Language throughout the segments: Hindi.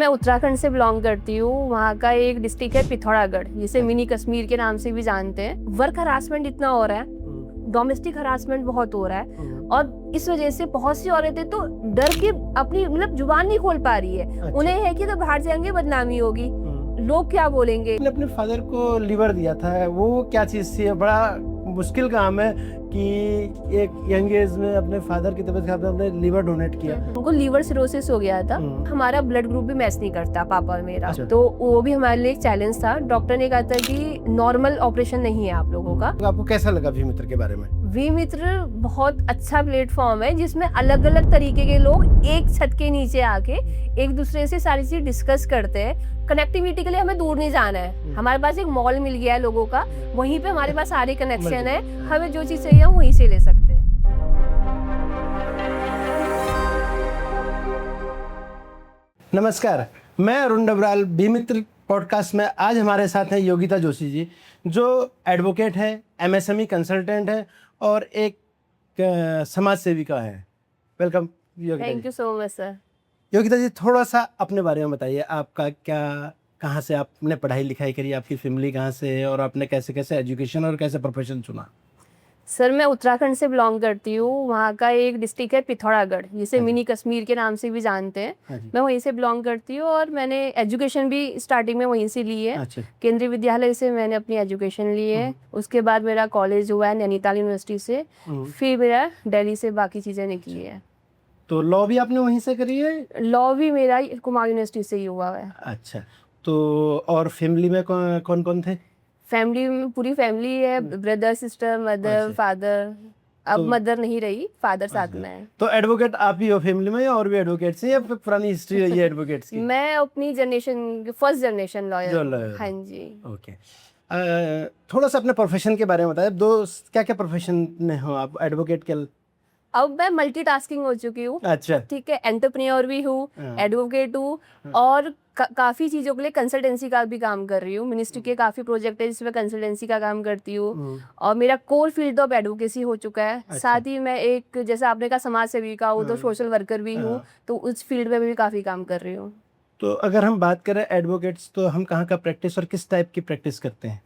मैं उत्तराखंड से बिलोंग करती हूँ। वहाँ का एक डिस्ट्रिक्ट है पिथौरागढ़, जिसे मिनी कश्मीर के नाम से भी जानते हैं। वर्क हरासमेंट इतना हो रहा है, डोमेस्टिक हरासमेंट बहुत हो रहा है, और इस वजह से बहुत सी औरतें तो डर के अपनी जुबान नहीं खोल पा रही है। अच्छा। उन्हें है कि तो बाहर जाएंगे बदनामी होगी, लोग क्या बोलेंगे। अपने फादर को लीवर दिया था, वो क्या चीज थी? बड़ा मुश्किल काम है कि एक यंग एज में अपने फादर की तबीयत खराब, अपने लीवर डोनेट किया। उनको लीवर सिरोसिस हो गया था। हमारा ब्लड ग्रुप भी मैच नहीं करता पापा और मेरा। अच्छा। तो वो भी हमारे लिए एक चैलेंज था। डॉक्टर ने कहा था कि नॉर्मल ऑपरेशन नहीं है आप लोगों का। तो आपको कैसा लगा वी मित्र के बारे में? वी मित्र बहुत अच्छा प्लेटफॉर्म है, जिसमें अलग अलग तरीके के लोग एक छत के नीचे आके एक दूसरे से सारी चीज डिस्कस करते हैं। कनेक्टिविटी के लिए हमें दूर नहीं जाना है, हमारे पास एक मॉल मिल गया है लोगों का, वहीं पे हमारे पास सारे कनेक्शन है। हमें जो चीज चाहिए हम वहीं से ले सकते हैं। नमस्कार, मैं अरुण डबराल, बी मित्र पॉडकास्ट में। आज हमारे साथ हैं योगिता जोशी जी, जो एडवोकेट है, एमएसएमई कंसल्टेंट है और एक समाज सेविका है। Welcome Yogita. Thank you so much sir. Yogita ji, थोड़ा सा अपने बारे में बताइए। आपका क्या, कहाँ से आपने पढ़ाई लिखाई करी, आपकी फैमिली कहाँ से है, और आपने कैसे कैसे एजुकेशन और कैसे प्रोफेशन चुना? सर मैं उत्तराखंड से बिलोंग करती हूँ। वहाँ का एक डिस्ट्रिक्ट है पिथौरागढ़, जिसे मिनी कश्मीर के नाम से भी जानते हैं। मैं वहीं से बिलोंग करती हूँ और मैंने एजुकेशन भी स्टार्टिंग में वहीं से ली है। अच्छा। केंद्रीय विद्यालय से मैंने अपनी एजुकेशन ली है। उसके बाद मेरा कॉलेज हुआ है नैनीताल यूनिवर्सिटी से, फिर मेरा दिल्ली से बाकी चीज़ें निकली है। तो लॉ भी आपने वहीं से करी है? लॉ भी मेरा कुमाऊं यूनिवर्सिटी से ही हुआ है। अच्छा। तो और फैमिली में कौन कौन थे? फैमिली में पूरी फैमिली है, ब्रदर सिस्टर मदर फादर। अब मदर नहीं रही, फादर साथ में है। तो एडवोकेट आप ही हो फैमिली में, या और भी एडवोकेट्स हैं, या फिर पुरानी हिस्ट्री रही है एडवोकेट्स की? मैं अपनी जनरेशन फर्स्ट जनरेशन लॉयर। हाँ जी। ओके। थोड़ा सा अपने प्रोफेशन के बारे में बताइए। क्या क्या प्रोफेशन में हो आप एडवोकेट के? अब मैं मल्टीटास्किंग हो चुकी हूँ। अच्छा। ठीक है, एंटरप्रेन्योर भी हूँ, एडवोकेट हूँ, और काफी चीजों के लिए कंसल्टेंसी का भी काम कर रही हूँ। मिनिस्ट्री के काफी प्रोजेक्ट है जिसमें कंसल्टेंसी का काम करती हूँ, और मेरा कोर फील्ड ऑफ एडवोकेसी हो चुका है। अच्छा। साथ ही मैं एक, जैसे आपने कहा, समाज सेविका हूँ, तो सोशल वर्कर भी हूँ, तो उस फील्ड में भी काफी काम कर रही हूँ। तो अगर हम बात करें एडवोकेट्स, तो हम कहाँ का प्रैक्टिस और किस टाइप की प्रैक्टिस करते हैं?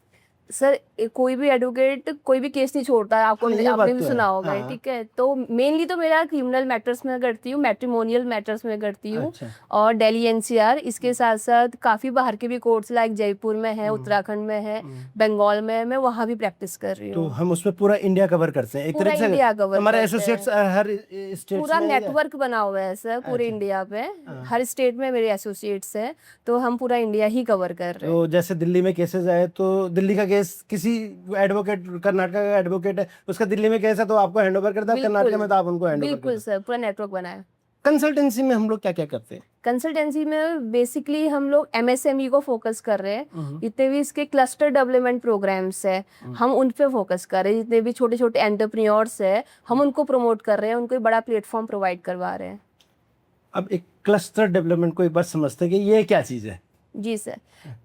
सर कोई भी एडवोकेट कोई भी केस नहीं छोड़ता है, आपको आपने भी सुना होगा। हाँ। ठीक है, तो मेनली तो मेरा क्रिमिनल मैटर्स में करती हूँ, मैट्रिमोनियल मैटर्स में करती हूँ। अच्छा। और दिल्ली एनसीआर, इसके साथ साथ काफी बाहर के भी कोर्ट्स, लाइक जयपुर में है, उत्तराखंड में है, बंगाल में है, मैं वहाँ भी प्रैक्टिस कर रही तो हूँ। हम उसमें पूरा इंडिया कवर करते हैं एक पूरा तरह से? इंडिया कवर हमारे करते एसोसिएट्स हैं। हर स्टेट पूरा में? नेटवर्क बना हुआ है सर पूरे इंडिया पे। हर स्टेट में मेरे एसोसिएट्स हैं, तो हम पूरा इंडिया ही कवर कर रहे हैं। तो जैसे दिल्ली में केसेस आए, तो दिल्ली का केस किसी एडवोकेट, कर्नाटक का एडवोकेट है, उसका दिल्ली में केस है, तो आपको हैंड ओवर करता है, कर्नाटक में तो आप उनको हैंड ओवर करते बिल्कुल सर, पूरा नेटवर्क बना है। कंसल्टेंसी में हम लोग क्या क्या करते हैं? कंसल्टेंसी में बेसिकली हम लोग एमएसएमई को फोकस कर रहे हैं। जितने भी इसके क्लस्टर डेवलपमेंट प्रोग्राम्स है, हम उन पे फोकस कर रहे हैं। जितने भी छोटे छोटे एंटरप्रेन्योर्स है, हम उनको प्रमोट कर रहे हैं, उनको एक बड़ा प्लेटफॉर्म प्रोवाइड करवा रहे हैं। अब एक क्लस्टर डेवलपमेंट को एक बार समझते हैं कि ये क्या चीज़ है? जी सर,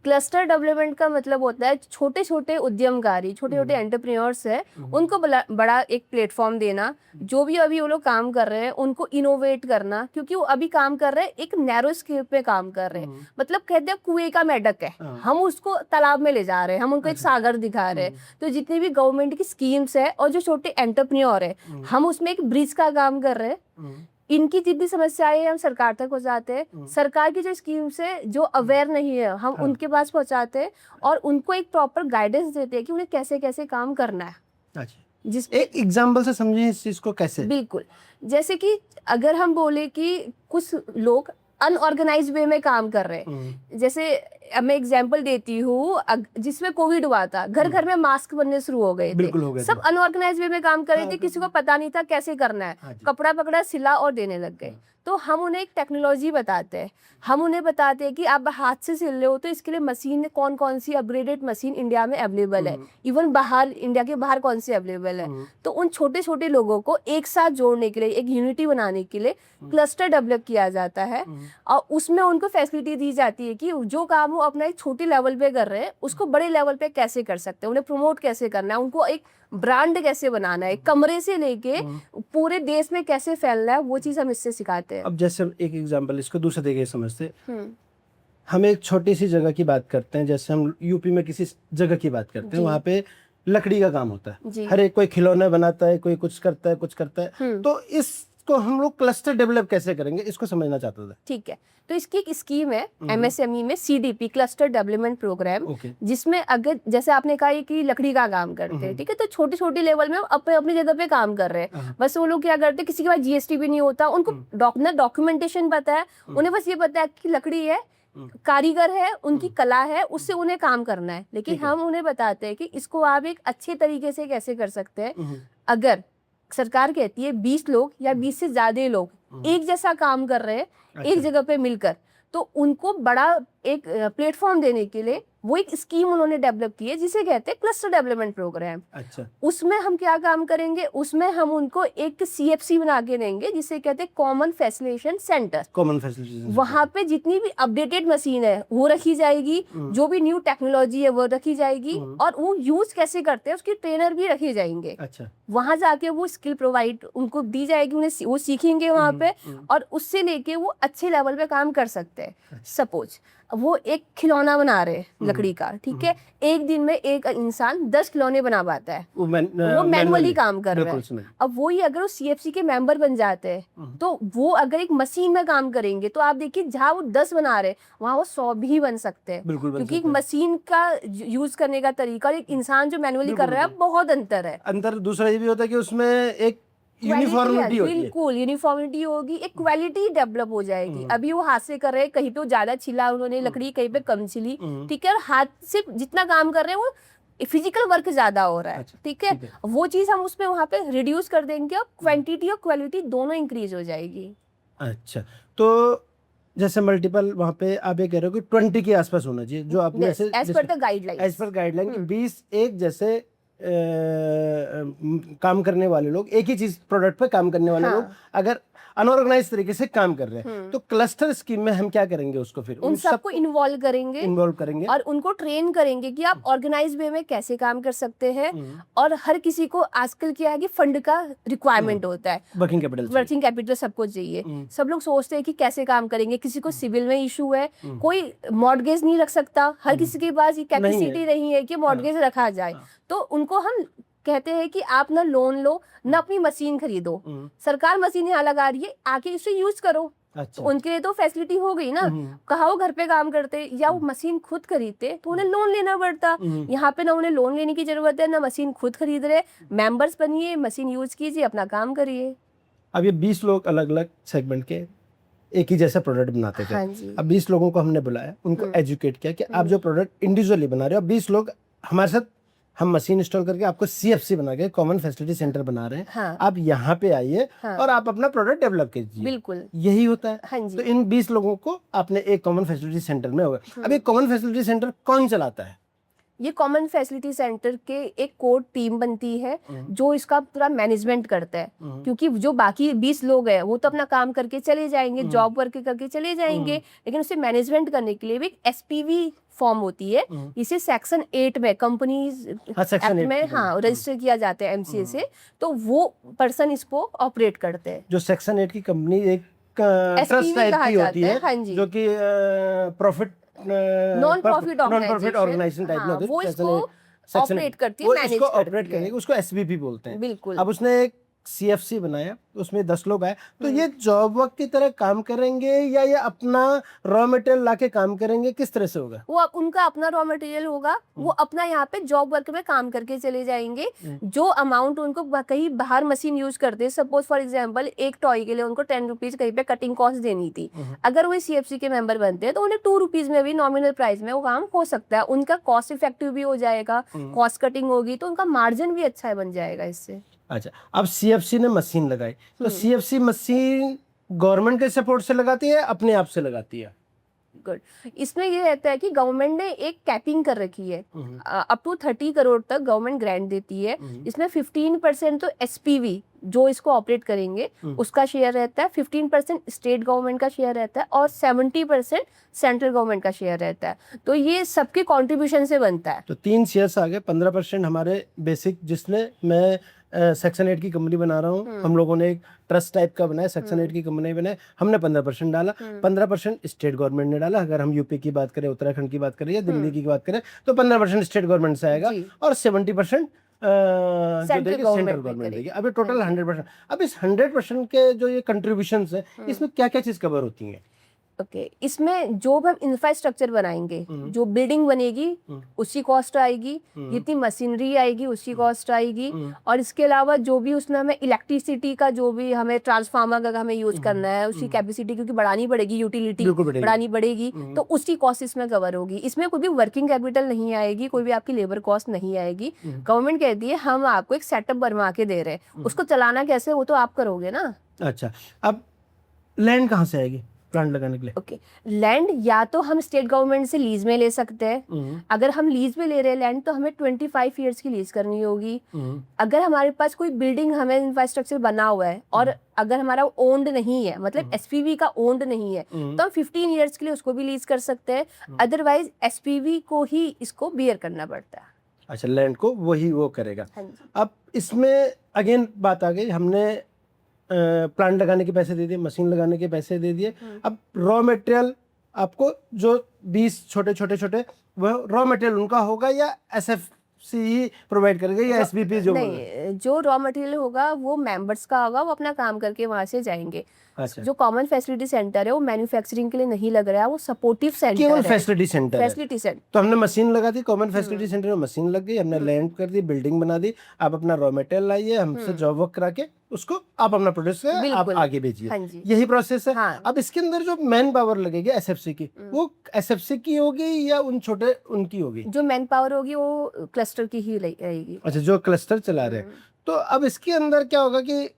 क्लस्टर डेवलपमेंट का मतलब होता है छोटे छोटे उद्यमकारी, छोटे छोटे एंटरप्रेन्योर्स है, उनको बड़ा एक प्लेटफॉर्म देना। जो भी अभी वो लोग काम कर रहे हैं उनको इनोवेट करना, क्योंकि वो अभी काम कर रहे हैं एक नैरो स्केल पे काम कर रहे हैं। मतलब कहते हैं कुएं का मेढक है, हम उसको तालाब में ले जा रहे हैं, हम उनको एक सागर दिखा रहे हैं। तो जितनी भी गवर्नमेंट की स्कीम्स है और जो छोटे एंटरप्रेन्योर है, हम उसमें एक ब्रिज का काम कर रहे हैं। इनकी जितनी समस्याएं हम सरकार तक पहुंचाते हैं। सरकार की जो स्कीम्स है, जो अवेयर नहीं है, हम उनके पास पहुंचाते हैं और उनको एक प्रॉपर गाइडेंस देते हैं कि उन्हें कैसे कैसे काम करना है। अच्छा। एक एग्जांपल से समझें इस चीज को कैसे? बिल्कुल, जैसे कि अगर हम बोले कि कुछ लोग अनऑर्गेनाइज वे में काम कर रहे हैं, जैसे मैं एग्जांपल देती हूँ, जिसमें कोविड हुआ था, घर घर में मास्क बनने शुरू हो गए थे, सब अनऑर्गेनाइज वे में काम कर रहे थे, किसी को पता नहीं था कैसे करना है, कपड़ा पकड़ा सिला और देने लग गए। तो हम उन्हें एक टेक्नोलॉजी बताते हैं, हम उन्हें बताते हैं कि आप हाथ से सिल रहे हो तो इसके लिए मशीन कौन कौन सी अपग्रेडेड मशीन इंडिया में अवेलेबल है, इवन बाहर, इंडिया के बाहर कौन सी अवेलेबल है। तो उन छोटे छोटे लोगों को एक साथ जोड़ने के लिए, एक यूनिटी बनाने के लिए क्लस्टर डेवलप किया जाता है, और उसमें उनको फैसिलिटी दी जाती है कि जो काम वो अपना एक छोटे लेवल पे कर रहे हैं उसको बड़े लेवल पे कैसे कर सकते हैं, उन्हें प्रमोट कैसे करना है, उनको एक ब्रांड कैसे बनाना है, कमरे से लेके पूरे देश में कैसे फैलना है, वो चीज हम इससे सिखाते हैं। अब जैसे एक एग्जांपल, इसको दूसरे तरीके से समझते, हम एक छोटी सी जगह की बात करते हैं, जैसे हम यूपी में किसी जगह की बात करते हैं, जी। वहाँ पे लकड़ी का काम होता है, जी। हर एक कोई खिलौने बनाता है, कोई कुछ करता है। तो इसको हम लोग क्लस्टर डेवलप कैसे करेंगे, इसको समझना चाहता था। ठीक है, तो इसकी एक स्कीम है एमएसएमई में, CDP cluster development programme, okay. जिसमें अगर जैसे आपने कहा ये कि लकड़ी का काम करते हैं, ठीक है, तो छोटी छोटी लेवल में अपने अपनी जगह पे काम कर रहे हैं। बस वो लोग क्या करते हैं, किसी के पास जीएसटी भी नहीं होता, उनको डॉक्यूमेंटेशन पता है, उन्हें बस ये पता है कि लकड़ी है, कारीगर है, उनकी कला है, उससे उन्हें काम करना है। लेकिन हम उन्हें बताते हैं कि इसको आप एक अच्छे तरीके से कैसे कर सकते हैं। अगर सरकार कहती है 20 लोग या 20 से ज्यादा लोग एक जैसा काम कर रहे हैं एक जगह पे मिलकर, तो उनको बड़ा एक प्लेटफॉर्म देने के लिए वो एक स्कीम उन्होंने डेवलप की है जिसे कहते हैं क्लस्टर डेवलपमेंट प्रोग्राम। अच्छा। उसमें हम क्या काम करेंगे, उसमें हम उनको एक सीएफसी बना के देंगे जिसे कहते हैं common facilitation centre. Common facilities. वहां पे जितनी भी अपडेटेड मशीन है वो रखी जाएगी, जो भी न्यू टेक्नोलॉजी है वो रखी जाएगी, और वो यूज कैसे करते हैं उसकी ट्रेनर भी रखे जाएंगे। अच्छा। वहां जाके वो स्किल प्रोवाइड उनको दी जाएगी, उन्हें वो सीखेंगे वहां पे, और उससे लेके वो अच्छे लेवल पे काम कर सकते हैं। सपोज वो एक खिलौना बना रहे हैं लकड़ी का, ठीक है, एक दिन में एक इंसान 10 खिलौने बना पाता है, वो मैनुअली काम कर रहा है। अब वही अगर वो सीएफसी के मेंबर बन जाते हैं, तो वो अगर एक मशीन में काम करेंगे, तो आप देखिए जहाँ वो 10 बना रहे हैं वहाँ वो 100 भी बन सकते हैं, क्योंकि एक मशीन का यूज करने का तरीका और एक इंसान जो मैनुअली कर रहा है बहुत अंतर है। अंतर दूसरा ये भी होता है कि उसमें एक यूनिफॉर्मिटी होती है। बिल्कुल यूनिफॉर्मिटी होगी, एक क्वालिटी डेवलप हो जाएगी। अभी वो हाथ से कर रहे हैं, कहीं पे वो ज्यादा छिला उन्होंने लकड़ी, कहीं पे कम छिली, ठीक है, और हाथ से जितना काम कर रहे हैं वो फिजिकल वर्क ज्यादा हो रहा है, ठीक है, वो चीज हम उसमें वहाँ पे रिड्यूस कर देंगे और क्वांटिटी और क्वालिटी दोनों इंक्रीज हो जाएगी। अच्छा, तो जैसे मल्टीपल वहाँ पे आप ये कह रहे हो कि 20 के आसपास होना चाहिए, जो आपने as per the guideline, as per guideline, 20 एक जैसे काम करने वाले लोग, एक ही चीज प्रोडक्ट पे काम करने वाले लोग अगर अनऑर्गेनाइज तरीके से काम कर रहे हैं, तो क्लस्टर स्कीम में हम क्या करेंगे, उसको फिर उन सबको इन्वॉल्व करेंगे और उनको ट्रेन करेंगे कि आप ऑर्गेनाइज वे में कैसे काम कर सकते हैं। और हर किसी को आजकल क्या है कि फंड का रिक्वायरमेंट होता है, वर्किंग कैपिटल सबको चाहिए। सब लोग सोचते हैं कि कैसे काम करेंगे, किसी को सिविल में इशू है, कोई मॉर्गेज नहीं रख सकता, हर किसी के पास ये कैपेसिटी नहीं है कि मॉर्गेज रखा जाए, तो उनको हम कहते हैं कि आप ना लोन लो, ना अपनी मशीन खरीदो, सरकार मशीन यहाँ लगा रही है, आके इसे यूज करो। अच्छा। तो उनके लिए तो फैसिलिटी हो गई ना। कहा वो घर पे काम करते या वो मशीन खुद खरीदते तो उन्हें लोन लेना पड़ता, यहाँ पे ना उन्हें लोन लेने की जरूरत है, ना मशीन खुद खरीद रहे, मेंबर्स बनिए, मशीन यूज कीजिए, अपना काम करिए। अब ये 20 लोग अलग अलग सेगमेंट के एक ही जैसा प्रोडक्ट बनाते थे। हाँ जी। अब 20 लोगों को हमने बुलाया, उनको एजुकेट किया कि आप जो प्रोडक्ट इंडिविजुअली बना रहे हो, 20 लोग हमारे साथ, हम मशीन इंस्टॉल करके आपको सीएफसी बना के कॉमन फैसिलिटी सेंटर बना रहे हैं। हाँ। आप यहाँ पे आइए और आप अपना प्रोडक्ट डेवलप कीजिए। बिल्कुल यही होता है। हाँ जी। तो इन 20 लोगों को आपने एक कॉमन फैसिलिटी सेंटर में होगा। अब एक कॉमन फैसिलिटी सेंटर कौन चलाता है? ये कॉमन फैसिलिटी सेंटर के एक कोर टीम बनती है जो इसका पूरा मैनेजमेंट करता है, क्योंकि जो बाकी 20 लोग हैं वो तो अपना काम करके चले जाएंगे, जॉब वर्क करके चले जाएंगे, लेकिन उसे मैनेजमेंट करने के लिए भी एक एसपीवी फॉर्म होती है, इसे सेक्शन 8 में कंपनीज एक्ट में रजिस्टर किया जाता है एमसीए से, तो वो पर्सन इसको ऑपरेट करते हैं। जो सेक्शन 8 की कंपनी एक ट्रस्ट टाइप की होती है, हाँ जी, जो कि profit non profit organisation type में होती है, वो इसको ऑपरेट करती है, मैनेज ऑपरेट करने उसको एसबीपी बोलते हैं। बिल्कुल। अब उसने एक सीएफसी बनाया, उसमें 10 लोग आए, तो ये जॉब वर्क की तरह काम करेंगे या ये अपना रॉ मटेरियल लाके काम करेंगे, किस तरह से होगा? वो उनका अपना रॉ मटेरियल होगा, वो अपना यहाँ पे जॉब वर्क में काम करके चले जाएंगे। जो अमाउंट उनको कहीं बाहर मशीन यूज करते हैं, सपोज फॉर एग्जांपल एक टॉय के लिए उनको 10 रुपीज कहीं पे कटिंग कॉस्ट देनी थी, अगर वो सीएफसी के मेंबर बनते हैं तो उन्हें 2 रुपीज में भी नॉमिनल प्राइस में वो काम हो सकता है। उनका कॉस्ट इफेक्टिव भी हो जाएगा, कॉस्ट कटिंग होगी, तो उनका मार्जिन भी अच्छा बन जाएगा इससे। अच्छा, अब सीएफसी ने मशीन लगाई, तो सीएफसी मशीन गवर्नमेंट के सपोर्ट से लगाती है, अपने आप से लगाती है? गुड। इसमें ये रहता है कि गवर्नमेंट ने एक कैपिंग कर रखी है, अप टू 30 करोड़ तक गवर्नमेंट ग्रांट देती है। इसमें 15% तो एसपीवी जो इसको ऑपरेट करेंगे उसका शेयर रहता है, 15% स्टेट गवर्नमेंट का शेयर रहता है और 70% सेंट्रल गवर्नमेंट का शेयर रहता है। तो ये सबके कंट्रीब्यूशन से बनता है। तो 3 शेयर्स आ गए, 15% हमारे बेसिक, जिसमें मैं सेक्शन 8 की कंपनी बना रहा हूँ, हम लोगों ने एक ट्रस्ट टाइप का बनाया, सेक्शन 8 की कंपनी बनाई, हमने 15% डाला, 15% स्टेट गवर्नमेंट ने डाला। अगर हम यूपी की बात करें, उत्तराखंड की बात करें या दिल्ली की बात करें तो 15% स्टेट गवर्नमेंट से आएगा और 70% जो देगी सेंट्रल गवर्नमेंट देगी। अभी टोटल 100%। अब इस 100% के जो ये कंट्रीब्यूशन है, इसमें क्या क्या चीज कवर होती है? ओके, इसमें जो भी हम इंफ्रास्ट्रक्चर बनाएंगे, जो बिल्डिंग बनेगी उसकी कॉस्ट आएगी, जितनी मशीनरी आएगी उसकी कॉस्ट आएगी, और इसके अलावा जो भी उसमें हमें इलेक्ट्रिसिटी का जो भी हमें ट्रांसफार्मर का हमें यूज करना है, उसकी कैपेसिटी क्योंकि बढ़ानी पड़ेगी, यूटिलिटी बढ़ानी पड़ेगी, तो उसकी कॉस्ट इसमें कवर होगी। इसमें कोई भी वर्किंग कैपिटल नहीं आएगी, कोई भी आपकी लेबर कॉस्ट नहीं आएगी। गवर्नमेंट कहती है हम आपको एक सेटअप बनवा के दे रहे हैं, उसको चलाना कैसे वो तो आप करोगे ना। अच्छा, अब लैंड कहाँ से आएगी प्लांट लगाने के लिए? ओके, लैंड या तो हम स्टेट गवर्नमेंट से लीज में ले सकते हैं। अगर हम लीज में ले रहे हैं लैंड तो हमें 25 इयर्स की लीज करनी होगी। अगर हमारे पास कोई बिल्डिंग हमें इंफ्रास्ट्रक्चर बना हुआ है और अगर हमारा ओन्ड नहीं है, मतलब एसपीवी का ओन्ड नहीं है, तो हम 15 इयर्स के लिए उसको भी लीज कर सकते हैं। अदरवाइज एसपीवी को ही इसको बियर करना पड़ता है। अच्छा, लैंड को वही वो करेगा। हाँ जी। अब इसमें अगेन बात आ गई, हमने प्लांट लगाने के पैसे दे दिए, मशीन लगाने के पैसे दे दिए, अब रॉ मटेरियल आपको जो 20 छोटे वो रॉ मटेरियल उनका होगा या एसएफसी ही प्रोवाइड करेगा या एसबीपी जो नहीं, जो रॉ मटेरियल होगा वो मेंबर्स का होगा, वो अपना काम करके वहां से जाएंगे। अच्छा, जो कॉमन फैसिलिटी सेंटर है वो मैन्युफैक्चरिंग के लिए नहीं लग रहा है, वो सपोर्टिव सेंटर केवल है, फैसिलिटी सेंटर है। Facility centre. तो हमने मशीन लगा दी, कॉमन फैसिलिटी सेंटर में मशीन लग गई, हमने लैंड कर दी, बिल्डिंग बना दी, आप अपना रॉ मटेरियल लाइए, हमसे जॉब वर्क करा के उसको आप अपना प्रोड्यूस आप आगे भेजिए। हाँ जी। यही प्रोसेस है। हाँ। अब इसके अंदर जो मैन पावर लगेगी एसएफसी की, वो एसएफसी की होगी या उन छोटे उनकी होगी? जो मैन पावर होगी वो क्लस्टर की ही रहेगी। अच्छा, जो क्लस्टर चला रहे हैं। तो अब इसके अंदर क्या होगा कि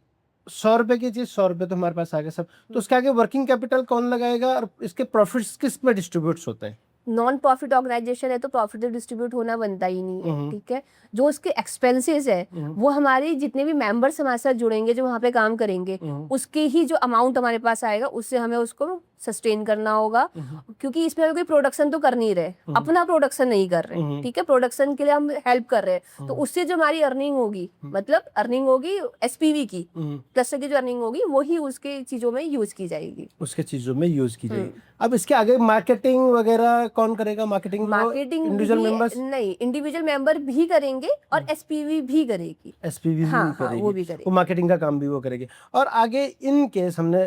100 रुपए की चीज 100 रुपए तो हमारे पास आ गए सब, तो उसके आगे वर्किंग कैपिटल कौन लगाएगा और इसके प्रॉफिट्स किस में डिस्ट्रीब्यूट होते हैं? नॉन प्रॉफिट ऑर्गेनाइजेशन है तो प्रॉफिट तो डिस्ट्रीब्यूट होना बनता ही नहीं है, ठीक है। जो उसके एक्सपेंसेस है वो हमारे जितने भी मेंबर्स हमारे साथ जुड़ेंगे, जो वहाँ पे काम करेंगे, उसके ही जो अमाउंट हमारे पास आएगा उससे हमें उसको सस्टेन करना होगा। क्योंकि इसमें कोई प्रोडक्शन तो कर नहीं रहे, अपना प्रोडक्शन नहीं कर रहे, ठीक है, प्रोडक्शन के लिए हम हेल्प कर रहे हैं, तो उससे जो हमारी अर्निंग होगी, मतलब अर्निंग होगी एसपीवी की, क्लस्टर की जो अर्निंग होगी वही उसके चीजों में यूज की जाएगी, उसके चीजों में यूज की जाएगी। अब इसके आगे मार्केटिंग वगैरह कौन करेगा? मार्केटिंग इंडिविजुअल मेंबर्स नहीं, इंडिविजुअल मेंबर भी करेंगे और एसपीवी भी करेगी, एसपीवी हाँ, भी करेगी, वो भी करेगी, वो मार्केटिंग का काम भी वो करेगी। और आगे इन केस हमने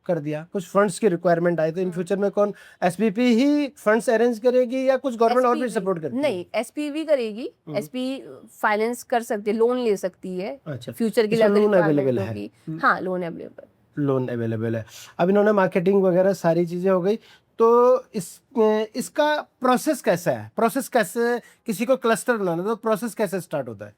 कर दिया, कुछ फंड्स की रिक्वायरमेंट आए तो इन फ्यूचर में कौन एसपीपी ही फंड्स अरेंज करेगी या कुछ गवर्नमेंट और भी सपोर्ट करेगी? नहीं, एसपीवी करेगी, एसपी फाइनेंस कर सकती है, लोन ले सकती है। अच्छा, फ्यूचर के लिए लोन अवेलेबल है? हाँ, लोन अवेलेबल, लोन अवेलेबल है। अब इन्होंने मार्केटिंग वगैरह सारी चीजें हो गई, तो इसका प्रोसेस कैसा है? प्रोसेस कैसे, किसी को क्लस्टर बनाना तो प्रोसेस कैसे स्टार्ट होता है?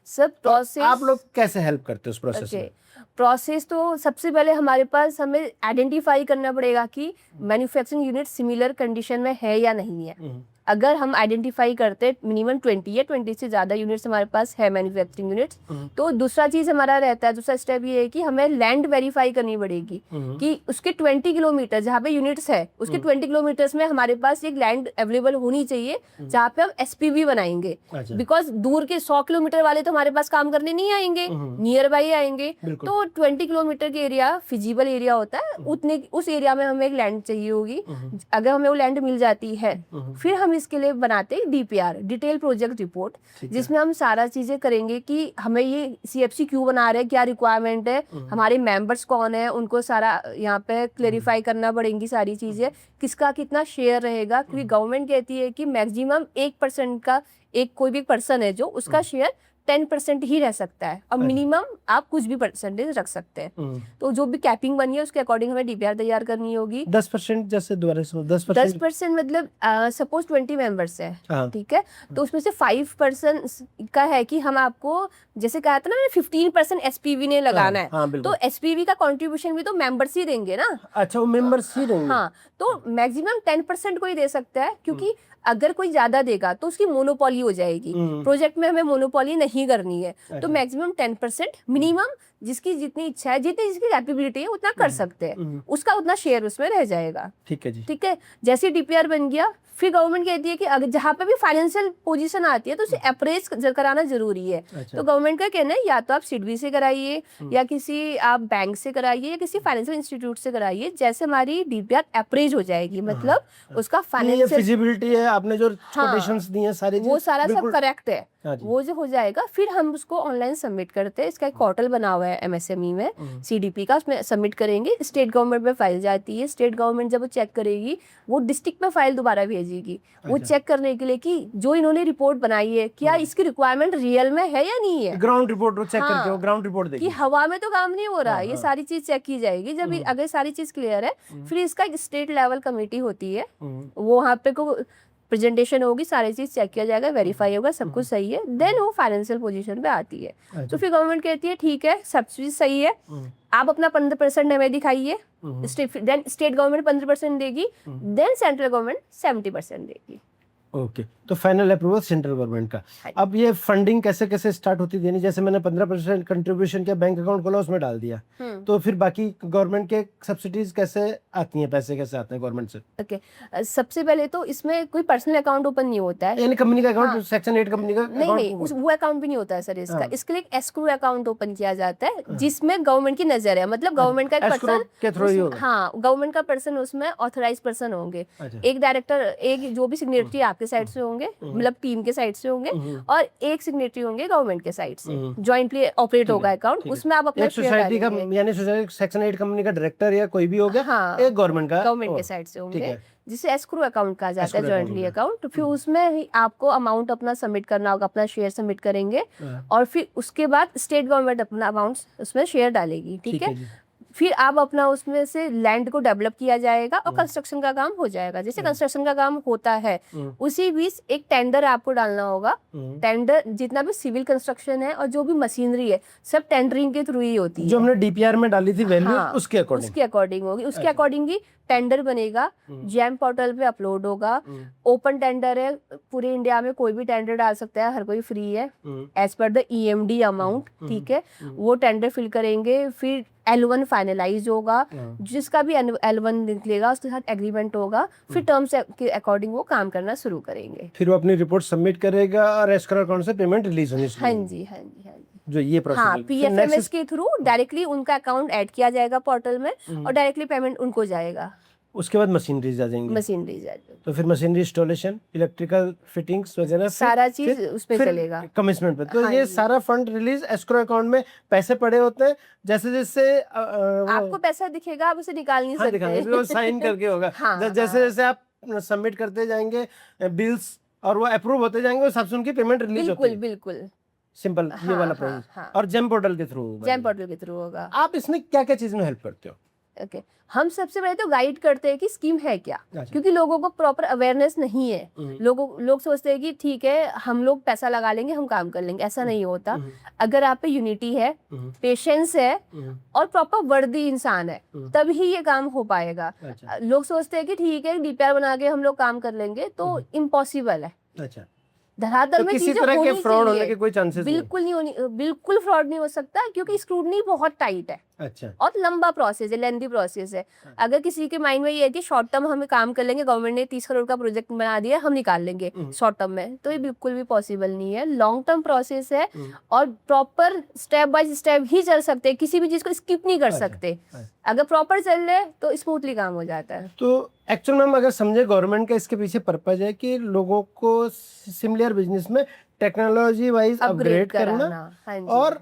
सब प्रोसेस आप लोग कैसे हेल्प करते हो उस प्रोसेस में? प्रोसेस तो सबसे पहले हमारे पास हमें आइडेंटिफाई करना पड़ेगा कि मैन्युफैक्चरिंग यूनिट सिमिलर कंडीशन में है या नहीं है। अगर हम आइडेंटिफाई करते मिनिमम 20 या 20 से ज़्यादा यूनिट्स हमारे पास है मैन्युफैक्चरिंग यूनिट्स, तो दूसरा चीज़ हमारा रहता है, दूसरा स्टेप ये है कि हमें लैंड वेरीफाई करनी पड़ेगी कि उसके 20 किलोमीटर जहाँ पे यूनिट्स है उसके 20 किलोमीटर्स में हमारे पास एक लैंड अवेलेबल होनी चाहिए जहाँ पे हम एसपीवी बनाएंगे। बिकॉज दूर के 100 किलोमीटर वाले तो हमारे पास काम करने नहीं आएंगे, नियर बाई आएंगे, तो 20 किलोमीटर के एरिया फिजिबल एरिया होता है, उतने उस एरिया में हमें एक लैंड चाहिए होगी। अगर हमें वो लैंड मिल जाती है फिर हम इसके लिए बनाते हैं डीपीआर, डिटेल प्रोजेक्ट रिपोर्ट, जिसमें हम सारा चीजें करेंगे कि हमें ये सीएफसी क्यों बना रहे हैं, क्या रिक्वायरमेंट है, हमारे मेंबर्स कौन है, उनको सारा यहाँ पे क्लेरिफाई करना पड़ेंगी सारी चीजें, किसका कितना शेयर रहेगा, क्योंकि गवर्नमेंट कहती है कि मैक्सिमम 1% का एक कोई भी पर्सन है जो उसका शेयर 10% ही रह सकता है और मिनिमम आप कुछ भी परसेंटेज रख सकते हैं। तो जो भी कैपिंग बनी है उसके अकॉर्डिंग हमें डीपीआर तैयार करनी होगी। 10% जैसे दोबारा से 10% मतलब सपोज 20 मेंबर्स है, ठीक है, तो उसमें से 5% का है कि हम आपको जैसे कहा था ना 15% एसपीवी ने लगाना है, तो एसपीवी का कंट्रीब्यूशन भी तो मेंबर्स ही देंगे ना। अच्छा, वो मेंबर्स ही देंगे। हाँ, तो मैक्सिमम 10% को ही दे सकता है, क्योंकि अगर कोई ज्यादा देगा तो उसकी मोनोपोली हो जाएगी, प्रोजेक्ट में हमें मोनोपोली नहीं करनी है। तो मैक्सिमम 10%, मिनिमम जिसकी जितनी इच्छा है, जितनी जिसकी कैपेबिलिटी है उतना कर सकते हैं, उसका उतना शेयर उसमें रह जाएगा। ठीक है जी, ठीक है। जैसे डीपीआर बन गया फिर गवर्नमेंट कहती है कि अगर जहाँ पे भी फाइनेंशियल पोजीशन आती है तो उसे अप्रेज कराना जरूरी है। अच्छा। तो गवर्नमेंट का कहना है या तो आप सिडबी से कराइए या किसी आप बैंक से कराइए या किसी फाइनेंशियल इंस्टीट्यूट से कराइए, जैसे हमारी डीपीआर अप्रेज हो जाएगी, मतलब उसका ये फाइनेंशियल फिजिबिलिटी है, आपने जो कोटेशंस दिए हैं सारी वो चीज़ सारा सब बिल्कुल- करेक्ट है, हाँ जी। वो जो हो जाएगा फिर हम उसको ऑनलाइन सबमिट करते हैं। इसका एक पोर्टल बना हुआ है एमएसएमई में सीडीपी का, उसमें सबमिट करेंगे, स्टेट गवर्नमेंट में फाइल जाती है। स्टेट गवर्नमेंट जब वो चेक करेगी वो डिस्ट्रिक्ट में फाइल दोबारा भेजेगी, वो चेक करने के लिए कि जो इन्होंने रिपोर्ट बनाई है क्या इसकी रिक्वायरमेंट रियल में है या नहीं है। ग्राउंड रिपोर्ट चेक हाँ, करके वो ग्राउंड रिपोर्ट कि देगी। हवा में तो काम नहीं हो रहा, ये सारी चीज चेक की जाएगी। जब अगर सारी चीज क्लियर है फिर इसका एक स्टेट लेवल कमेटी होती है, वो वहाँ पे को प्रेजेंटेशन होगी, सारी चीज चेक किया जाएगा, वेरीफाई होगा, सब कुछ सही है, देन वो फाइनेंशियल पोजीशन पे आती है। तो फिर गवर्नमेंट कहती है ठीक है सब चीज सही है, आप अपना 15% हमें दिखाइए, देन स्टेट गवर्नमेंट 15% देगी, देन सेंट्रल गवर्नमेंट 70% देगी। ओके, तो फाइनल अप्रूवल सेंट्रल गवर्नमेंट का। हाँ। अब ये फंडिंग कैसे कैसे स्टार्ट होती देनी, जैसे मैंने 15% कंट्रीब्यूशन किया, बैंक अकाउंट खोला, उसमें डाल दिया, तो फिर बाकी गवर्नमेंट के सब्सिडीज कैसे आती हैं, पैसे कैसे आते हैं गवर्नमेंट से? ओके, सबसे पहले तो इसमें कोई पर्सनल अकाउंट ओपन नहीं होता है, यानी कंपनी का अकाउंट, हाँ। सेक्शन 8 कंपनी का नहीं नहीं वो अकाउंट भी नहीं होता है सर इसका। हाँ। इसके लिए एक एस्क्रो अकाउंट ओपन किया जाता है जिसमें गवर्नमेंट की नजर है, मतलब गवर्नमेंट का एक escrow पर्सन के थ्रू ही होगा। हाँ गवर्नमेंट का पर्सन उसमें ऑथराइज पर्सन होंगे, अच्छा। एक डायरेक्टर, एक जो भी सिग्नेटरी आपके साइड से होंगे, मतलब टीम के साइड से होंगे, और एक सिग्नेटरी होंगे गवर्नमेंट के साइड से, जॉइंटली ऑपरेट होगा अकाउंट, उसमें आप अपना एक सोसाइटी का, शेयर यानी सोसाइटी सेक्शन 8 कंपनी का डायरेक्टर या कोई भी हो गया, हाँ, एक गवर्नमेंट का, गवर्नमेंट के साइड से ठीक होंगे, है। जिसे एस्क्रो अकाउंट कहा जाता है, escrow जॉइंटली account अकाउंट। फिर उसमें ही आपको अमाउंट अपना सबमिट करना होगा, अपना शेयर सबमिट करेंगे, हाँ। और फिर उसके बाद स्टेट गवर्नमेंट अपना अमाउंट उसमें शेयर डालेगी, ठीक है। जी। फिर आप अपना उसमें से लैंड को डेवलप किया जाएगा और कंस्ट्रक्शन का काम हो जाएगा। जैसे कंस्ट्रक्शन का काम होता है उसी बीच एक टेंडर आपको डालना होगा। टेंडर जितना भी सिविल कंस्ट्रक्शन है और जो भी मशीनरी है सब टेंडरिंग के थ्रू ही होती है। जो हमने डीपीआर में डाली थी वैल्यू, हाँ, उसके अकॉर्डिंग, उसके अकॉर्डिंग होगी, उसके अकॉर्डिंग ही टेंडर बनेगा, जैम पोर्टल पे अपलोड होगा। ओपन टेंडर है, पूरे इंडिया में कोई भी टेंडर डाल सकता है, हर कोई फ्री है as per the EMD amount, ठीक है। वो टेंडर फिल करेंगे, फिर L1 फाइनलाइज होगा, जिसका भी L1 निकलेगा उसके साथ एग्रीमेंट होगा, फिर टर्म्स के अकॉर्डिंग वो काम करना शुरू करेंगे। फिर वो अपनी रिपोर्ट सबमिट करेगा और एस्क्रो अकाउंट से पेमेंट रिलीज होनी शुरू हाँ होगी। जी हाँ जी हाँ जी। जो ये प्रोसेस हाँ, है। फिर PFMS next- के थ्रू डायरेक्टली उनका अकाउंट ऐड किया जाएगा पोर्टल में और डायरेक्टली पेमेंट उनको जाएगा, उसके बाद मशीनरीज आ जाएंगी, मशीनरी जाएगी, तो फिर मशीनरी इंस्टॉलेशन, इलेक्ट्रिकल फिटिंग्स वगैरह, सारा चीज उसमें चलेगा कमिटमेंट पे। तो हाँ ये जी। सारा फंड रिलीज एस्क्रो अकाउंट में, पैसे पड़े होते हैं, जैसे जैसे आपको पैसा दिखेगा, आप उसे निकाल नहीं हाँ दिखाएंगे, सकते। वो साइन करके होगा। हाँ, जैसे जैसे आप सबमिट करते जाएंगे बिल्स और वो अप्रूव होते जाएंगे, उस हिसाब से उनकी पेमेंट रिलीज होती बिल्कुल है। बिल्कुल सिंपल ये हाँ, वाला हाँ, प्रोसेस। हाँ। और जेम पोर्टल के थ्रू जैम पोर्टल के थ्रू होगा। आप इसमें क्या क्या चीज में हेल्प करते हो? ओके, हम सबसे पहले तो गाइड करते हैं कि स्कीम है क्या, अच्छा। क्योंकि लोगों को प्रॉपर अवेयरनेस नहीं है। लोग सोचते हैं कि ठीक है हम लोग पैसा लगा लेंगे, हम काम कर लेंगे, ऐसा नहीं होता। अगर आप पे यूनिटी है, पेशेंस है और प्रॉपर वर्दी इंसान है, तभी ये काम हो पाएगा। अच्छा। लोग सोचते हैं कि ठीक है DPR बना के हम लोग काम कर लेंगे, तो इम्पॉसिबल है। अच्छा, धरातल तो में किसी चीजें तरह के होनी फ्रॉड होने चाहिए। के कोई चांसेस नहीं? बिल्कुल नहीं होनी, बिल्कुल फ्रॉड नहीं हो सकता, क्योंकि स्क्रूटनी बहुत टाइट है अच्छा, और लंबा प्रोसेस है, लेंथी प्रोसेस है। अगर किसी के माइंड में ये है कि शॉर्ट टर्म हमें काम कर लेंगे, गवर्नमेंट ने 30 करोड़ का प्रोजेक्ट बना दिया, हम निकाल लेंगे शॉर्ट टर्म में, तो ये बिल्कुल भी पॉसिबल नहीं है। लॉन्ग टर्म प्रोसेस है और प्रॉपर स्टेप बाय स्टेप ही चल सकते हैं, किसी भी चीज को स्किप नहीं कर सकते। अगर प्रॉपर चल रहे तो स्मूथली काम हो जाता है। तो एक्चुअल में अगर समझे, गवर्नमेंट का इसके पीछे पर्पज है कि लोगों को सिमिलर बिजनेस में टेक्नोलॉजी वाइज अपग्रेड करना हाँ जी, और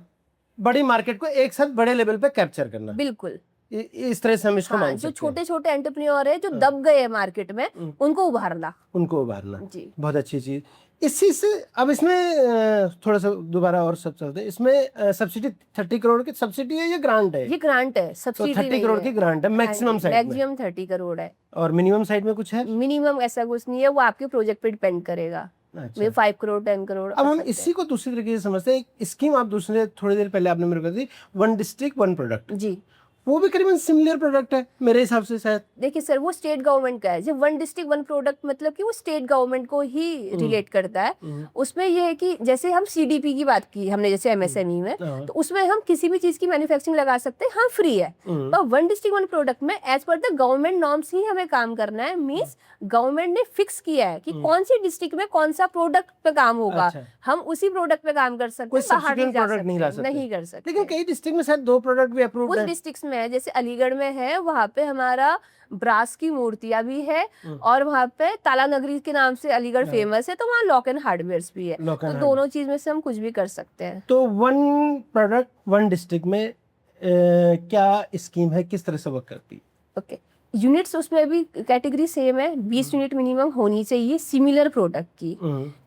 बड़ी मार्केट को एक साथ बड़े लेवल पे कैप्चर करना। बिल्कुल। इस तरह से हम इसको हाँ, मान जो सकते हैं। छोटे छोटे एंटरप्रेन्योर है जो दब गए हैं मार्केट में, उनको उभारना। उनको उभारना जी, बहुत अच्छी चीज। इसी से अब इसमें थोड़ा सा दोबारा और सब चलते हैं। इसमें सब्सिडी 30 करोड़ की सब्सिडी है या ग्रांट है? ये ग्रांट है, तो सब्सिडी 30 करोड़ की ग्रांट है मैक्सिमम साइड में, मैक्सिमम 30 करोड़ है। और मिनिमम साइड में कुछ है? मिनिमम ऐसा कुछ नहीं है, वो आपके प्रोजेक्ट पे डिपेंड करेगा। अच्छा। 5 करोड़ 10 करोड़। अब हम इसी को दूसरी तरीके से समझते हैं। एक स्कीम आप दूसरे, थोड़ी देर पहले आपने मेरे को दी, 1 डिस्ट्रिक्ट 1 प्रोडक्ट। जी, वो भी करीबन सिमिलर प्रोडक्ट है मेरे हिसाब से शायद। देखिए सर, वो स्टेट गवर्नमेंट का है। जब वन डिस्ट्रिक्ट वन प्रोडक्ट मतलब कि वो स्टेट गवर्नमेंट को ही रिलेट करता है। उसमें ये है कि जैसे हम सीडीपी की बात की हमने, जैसे एमएसएमई में, तो उसमें हम किसी भी चीज की मैन्युफैक्चरिंग लगा सकते हैं, हाँ फ्री है। तो वन डिस्ट्रिक्ट वन प्रोडक्ट में as per the government norms ही हमें काम करना है। मींस गवर्नमेंट ने फिक्स किया है कि कौन सी डिस्ट्रिक्ट में कौन सा प्रोडक्ट पे काम होगा। अच्छा। हम उसी प्रोडक्ट पे काम कर सकते कोई हैं, बाहर नहीं substitute जा product नहीं ला सकते। नहीं कर सकते। लेकिन कई डिस्ट्रिक्ट में शायद 2 प्रोडक्ट भी अप्रूव्ड कुछ है। डिस्ट्रिक्ट्स में है, जैसे अलीगढ़ में है, वहाँ पे हमारा ब्रास की मूर्तियां भी है, और वहाँ पे ताला नगरी के नाम से अलीगढ़ फेमस है, तो वहाँ लॉक एंड हार्डवेयर भी है। Lock and तो दोनों चीज में से हम कुछ भी कर सकते हैं। तो वन प्रोडक्ट वन डिस्ट्रिक्ट में क्या स्कीम है, किस तरह से वर्क करती है? ओके, यूनिट्स उसमें भी कैटेगरी सेम है, 20 यूनिट मिनिमम होनी चाहिए सिमिलर प्रोडक्ट की,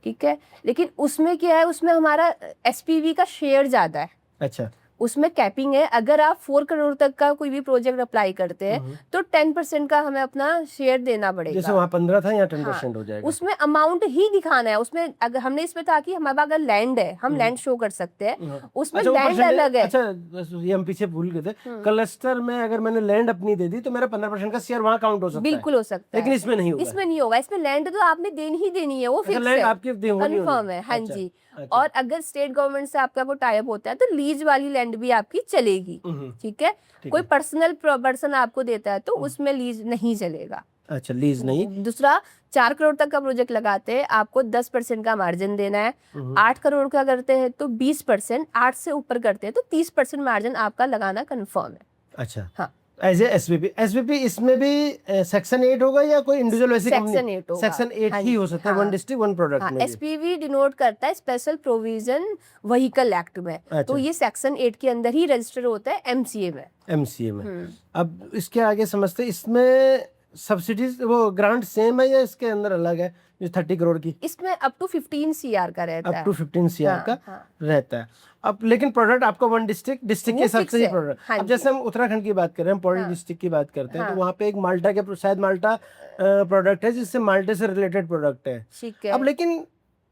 ठीक है। लेकिन उसमें क्या है, उसमें हमारा एसपीवी का शेयर ज्यादा है। अच्छा। उसमें कैपिंग है, अगर आप 4 करोड़ तक का कोई भी प्रोजेक्ट अप्लाई करते हैं तो 10% का हमें अपना शेयर देना पड़ेगा। जैसे वहाँ 15 था, यहाँ 10% हो जाएगा। उसमें अमाउंट ही दिखाना है। उसमें अगर हमने इसमें था कि हमारे पास अगर लैंड है, हम लैंड शो कर सकते हैं, उसमें अच्छा, वो लैंड percentage- अलग है। अच्छा, बस ये हम पीछे भूल गए थे। क्लस्टर में अगर मैंने लैंड अपनी दे दी तो मेरा 15% का शेयर वहाँ काउंट हो सकता है। बिल्कुल हो सकता है, लेकिन इसमें नहीं होगा। इसमें नहीं होगा। इसमें लैंड तो आपने देनी ही देनी है, वो अच्छा, फिक्स लैंड है, आपकी कंफर्म है। हाँ अच्छा, जी। अच्छा। और अगर स्टेट गवर्नमेंट से आपका कोई टाई अप होता है तो लीज वाली लैंड भी आपकी चलेगी, ठीक है। कोई पर्सनल पर्सन आपको देता है तो उसमें लीज नहीं चलेगा। अच्छा, लीज नहीं। दूसरा, 4 करोड़ तक का प्रोजेक्ट लगाते हैं, आपको 10% का मार्जिन देना है। 8 करोड़ का करते हैं तो 20%, 8 से ऊपर करते हैं तो 30% मार्जिन आपका लगाना कंफर्म है। अच्छा, हाँ। एज एसवीपी इसमें भी सेक्शन 8 होगा या कोई इंडिविजुअल वैसी सेक्शन 8 होगा। सेक्शन 8 हाँ ही हो जी, सकता है हाँ। वन डिस्ट्रिक्ट वन प्रोडक्ट हाँ, में भी। एसपीवी डिनोट करता है स्पेशल प्रोविजन व्हीकल एक्ट में। अच्छा। तो ये सेक्शन 8 के अंदर ही रजिस्टर होता है एमसीए में। एमसीए में। अब इसके आगे समझते हैं, इसमें सब्सिडीज वो ग्रांट सेम है या इसके अंदर अलग है? जो 30 करोड़ की, इसमें अप टू 15 सीआर का रहता है। अप टू 15 सीआर का रहता है। अब लेकिन प्रोडक्ट आपका वन डिस्ट्रिक्ट के वो हिसाब fix से ही है। प्रोडक्ट। हाँ अब जैसे हम उत्तराखंड की बात कर रहे हैं, पौड़ी डिस्ट्रिक्ट की बात करते हैं, तो वहाँ पे एक माल्टा के शायद माल्टा प्रोडक्ट है जिससे माल्टे से रिलेटेड प्रोडक्ट है। ठीक है। अब लेकिन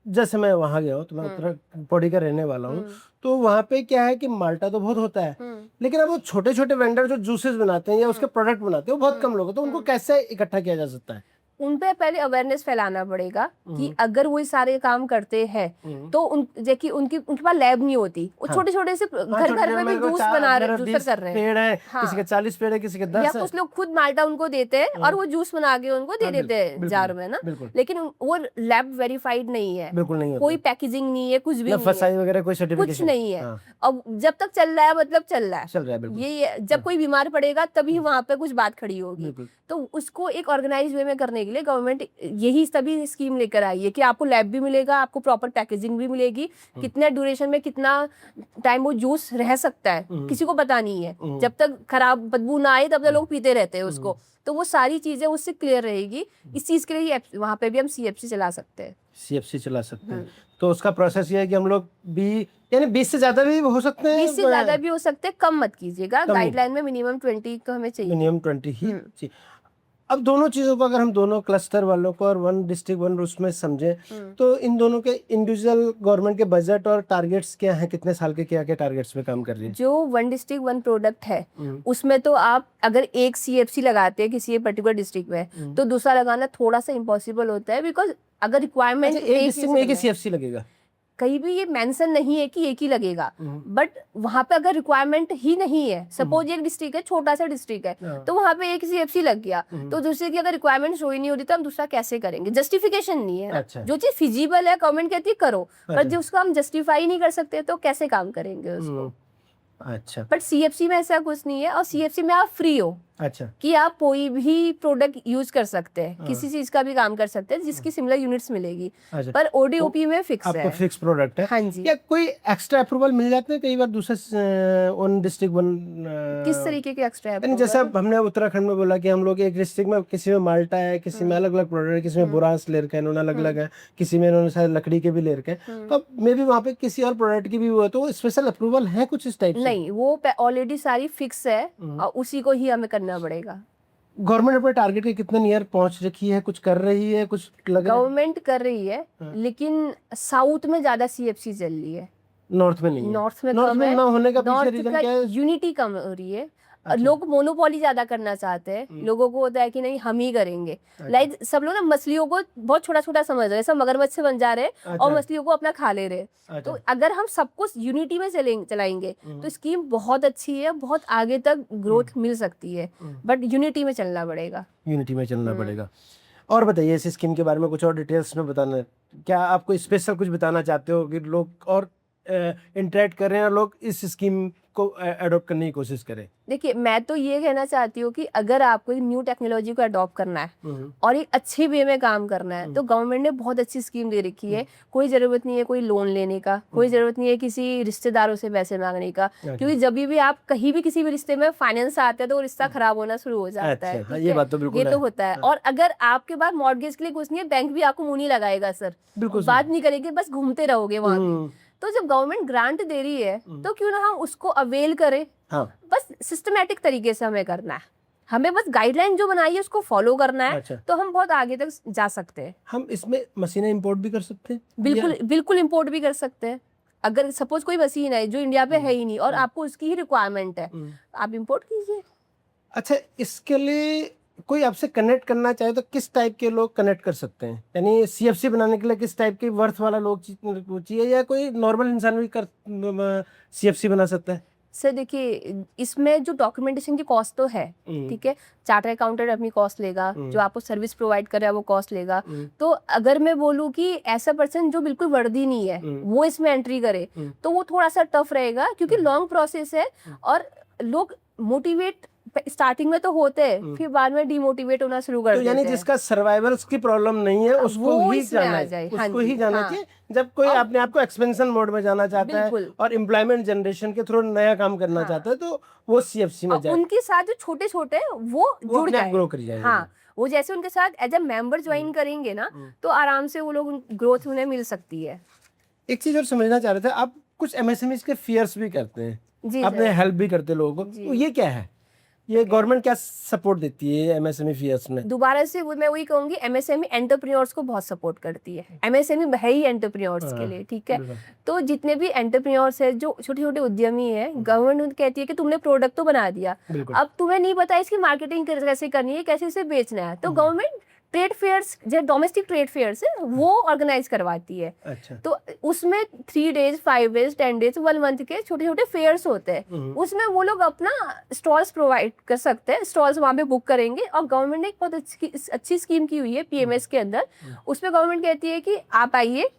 जैसे मैं वहाँ गया हूँ, तो मैं उत्तरा पौड़ी का रहने वाला हूँ, तो वहाँ पे क्या है कि माल्टा तो बहुत होता है, लेकिन अब वो छोटे छोटे वेंडर जो जूसेस बनाते हैं या उसके प्रोडक्ट बनाते हैं वो बहुत कम लोग हैं, तो उनको कैसे इकट्ठा किया जा सकता है? उन पे पहले अवेयरनेस फैलाना पड़ेगा कि अगर वो सारे काम करते हैं तो देखिए उनके पास लैब नहीं होती, वो छोटे छोटे से घर घर में भी जूस बना रहे, जूसर कर रहे हैं। पेड़ है, किसी के 40 पेड़ है, किसी के 10 या है। कुछ लोग खुद माल्टा उनको देते हैं और वो जूस बना के उनको दे देते हैं जार में ना। लेकिन वो लैब वेरीफाइड नहीं है, बिल्कुल नहीं होता। कोई पैकेजिंग नहीं है, कुछ भी नहीं फसाई वगैरह कोई कुछ सर्टिफिकेशन नहीं है। अब जब तक चल रहा है मतलब चल रहा है, चल रहा है। बिल्कुल। ये जब कोई बीमार पड़ेगा तभी वहां पे कुछ बात खड़ी होगी। तो उसको एक ऑर्गेनाइज वे में करने के लिए गवर्नमेंट यही तभी स्कीम लेकर आई है कि आपको लैब भी मिलेगा, आपको प्रॉपर पैकेजिंग भी मिलेगी, कितने ड्यूरेशन में कितना टाइम वो जूस रह सकता है किसी को पता नहीं है। जब तक खराब बदबू ना आए तब तक लोग पीते रहते हैं उसको। तो वो सारी चीजें उससे क्लियर रहेगी। इस चीज के लिए वहां पे भी हम सीएफसी चला सकते हैं। सीएफसी चला सकते हैं। तो उसका प्रोसेस ये है कि हम लोग भी यानी 20 से ज्यादा भी हो सकते हैं, 20 से ज्यादा भी हो सकते हैं, कम मत कीजिएगा। गाइडलाइन में मिनिमम 20 तो हमें चाहिए, मिनिमम 20 ही चाहिए। अब दोनों चीज़ों को अगर हम दोनों क्लस्टर वालों को और वन डिस्ट्रिक्ट वन उसमें समझे, तो इन दोनों के इंडिविजुअल गवर्नमेंट के बजट और टारगेट्स क्या हैं, कितने साल के क्या क्या टारगेट्स पे काम कर रही है? जो वन डिस्ट्रिक्ट वन प्रोडक्ट है उसमें तो आप अगर एक सीएफसी लगाते हैं किसी पर्टिकुलर डिस्ट्रिक्ट में तो दूसरा लगाना थोड़ा सा इम्पॉसिबल होता है, बिकॉज अगर रिक्वायरमेंट एक डिस्ट्रिक्ट में एक ही सीएफसी लगेगा। कहीं भी ये मेंशन नहीं है कि एक ही लगेगा, बट वहां पे अगर रिक्वायरमेंट ही नहीं है, सपोज एक डिस्ट्रिक्ट है, छोटा सा डिस्ट्रिक्ट है, तो वहां पे एक सीएफसी लग गया, तो दूसरे की अगर रिक्वायरमेंट शो ही नहीं होती तो हम दूसरा कैसे करेंगे? जस्टिफिकेशन नहीं है। अच्छा। जो चीज फिजिबल है गवर्नमेंट कहती है करो, पर जो उसको हम जस्टिफाई नहीं कर सकते तो कैसे काम करेंगे उसको? अच्छा। बट सीएफसी में ऐसा कुछ नहीं है, और सीएफसी में आप फ्री हो अच्छा कि आप कोई भी प्रोडक्ट यूज कर सकते हैं, किसी चीज का भी काम कर सकते हैं जिसकी सिमिलर यूनिट्स मिलेगी। अच्छा। पर ओडीओपी में फिक्स है, आपको फिक्स प्रोडक्ट है। हाँ जी। या कोई एक्स्ट्रा अप्रूवल मिल जाते हैं कई बार दूसरे वन डिस्ट्रिक्ट वन? किस तरीके के एक्स्ट्रा? जैसे अब हमने उत्तराखंड में बोला कि हम लोग एक डिस्ट्रिक्ट में किसी में माल्टा है, किसी में अलग अलग प्रोडक्ट है, किसी में बुरांस ले रखे हैं इन्होंने अलग अलग है, किसी में इन्होंने शायद लकड़ी के भी ले रखे हैं, तो मे भी वहाँ पे किसी और प्रोडक्ट की भी हुआ तो स्पेशल अप्रूवल है कुछ इस टाइप से? नहीं, वो ऑलरेडी सारी फिक्स है और उसी को ही हमें करना पड़ेगा। गवर्नमेंट अपने टारगेट के कितने नियर पहुंच रखी है? कुछ कर रही है? कुछ लग रहा है? गवर्नमेंट कर रही है, लेकिन साउथ में ज्यादा सीएफसी चल रही है, नॉर्थ में नहीं है। नॉर्थ में नॉर्थ कम में है। ना होने का पीछे नॉर्थ रीजन का क्या है? यूनिटी कम हो रही है। लोग मोनोपोली ज्यादा करना चाहते हैं, लोगों को होता है कि नहीं हम ही करेंगे। लाइक सब लोग ना मछलियों को बहुत छोटा छोटा समझ रहे हैं, सब मगरमच्छ से बन जा रहे हैं और मछलियों को अपना खा ले रहे हैं। तो अगर हम सब कुछ यूनिटी में चलाएंगे तो स्कीम बहुत अच्छी है, बहुत आगे तक ग्रोथ मिल सकती है, बट यूनिटी में चलना पड़ेगा। यूनिटी में चलना पड़ेगा। और बताइए इस स्कीम के बारे में कुछ और डिटेल्स में बताना, क्या आप कोई स्पेशल कुछ बताना चाहते हो कि लोग और इंटरेक्ट कर रहे हैं और लोग इस स्कीम को अडॉप्ट करने की कोशिश करें? देखिए मैं तो ये कहना चाहती हूँ कि अगर आपको न्यू टेक्नोलॉजी को अडॉप्ट करना है और एक अच्छे वे में काम करना है तो गवर्नमेंट ने बहुत अच्छी स्कीम दे रखी है। कोई जरूरत नहीं है कोई लोन लेने का, कोई जरूरत नहीं है किसी रिश्तेदारों से पैसे मांगने का, क्योंकि जब भी आप कहीं भी किसी भी रिश्ते में फाइनेंस आता है तो वो रिश्ता खराब होना शुरू हो जाता है। अच्छा, ये बात तो बिल्कुल ये तो होता है। और अगर आपके पास मॉर्गेज के लिए कुछ नहीं है, बैंक भी आपको मुंह नहीं लगाएगा सर, बात नहीं करेंगे, बस घूमते रहोगे वहां पे। तो जब गवर्नमेंट ग्रांट दे रही है तो क्यों ना हम उसको अवेल करें। हाँ। बस सिस्टमैटिक तरीके से हमें करना है, हमें बस गाइडलाइन जो बनाई है उसको फॉलो करना है। अच्छा। तो हम बहुत आगे तक जा सकते हैं। हम इसमें मशीनें इंपोर्ट भी कर सकते हैं? बिल्कुल बिल्कुल इंपोर्ट भी कर सकते हैं। अगर सपोज कोई मशीन है जो इंडिया पे है ही नहीं और आपको उसकी ही रिक्वायरमेंट है, आप इंपोर्ट कीजिए। अच्छा, इसके लिए कोई आपसे कनेक्ट करना चाहे तो किस टाइप के लोग कनेक्ट कर सकते हैं? यानी सीएफसी बनाने के लिए किस टाइप के वर्थ वाला लोग चाहिए या कोई नॉर्मल इंसान भी सीएफसी बना सकता है? सर देखिए इसमें जो डॉक्यूमेंटेशन की कॉस्ट तो है, ठीक है, चार्टर अकाउंटेंट अपनी कॉस्ट लेगा, जो आपको सर्विस प्रोवाइड कर रहा है वो कॉस्ट लेगा। तो अगर मैं बोलूँ कि ऐसा पर्सन जो बिल्कुल वर्दी नहीं है वो इसमें एंट्री करे तो वो थोड़ा सा टफ रहेगा, क्योंकि लॉन्ग प्रोसेस है और लोग मोटिवेट स्टार्टिंग में तो होते हैं, फिर बाद में डिमोटिवेट होना शुरू कर देते हैं। यानी जिसका सर्वाइवल की प्रॉब्लम नहीं है उसको ही जाना है, उसको ही जाना चाहिए। जब कोई अपने आप को एक्सपेंशन मोड में जाना चाहता है और एम्प्लॉयमेंट जनरेशन के थ्रू नया काम करना चाहता है तो वो सीएफसी में जाए। उनके साथ जो छोटे छोटे वो जुड़ जाए, ग्रो कर जाए। हाँ, वो जैसे उनके साथ एज ए मेंबर ज्वाइन करेंगे ना तो आराम से वो लोग ग्रोथ उन्हें मिल सकती है। एक चीज और समझना चाह रहे थे, आप कुछ एमएसएमई के फेयर्स भी करते हैं, आपने हेल्प भी करते लोगों को, तो ये क्या है? ये गवर्नमेंट क्या सपोर्ट देती है एमएसएमई फेयर्स में? दोबारा से मैं वही कहूंगी, एमएसएमई एंटरप्रेन्योर्स को बहुत सपोर्ट करती है। एमएसएमई है ही एंटरप्रेन्योर्स के लिए, ठीक है। तो जितने भी एंटरप्रेन्योर्स है जो छोटे छोटे उद्यमी है, गवर्नमेंट कहती है कि तुमने प्रोडक्ट तो बना दिया, अब तुम्हें नहीं पता इसकी मार्केटिंग कैसे करनी है, कैसे इसे बेचना है, तो गवर्नमेंट ट्रेड फेयर्स जो डोमेस्टिक ट्रेड फेयर्स है वो ऑर्गेनाइज करवाती है। अच्छा। तो उसमें 3 days 5 days 10 days 1 month के छोटे छोटे फेयर्स होते हैं, उसमें वो लोग अपना स्टॉल्स प्रोवाइड कर सकते हैं, स्टॉल्स वहाँ पे बुक करेंगे। और गवर्नमेंट ने एक बहुत अच्छी स्कीम की हुई है पीएमएस के अंदर, उसमें गवर्नमेंट कहती है कि आप आइए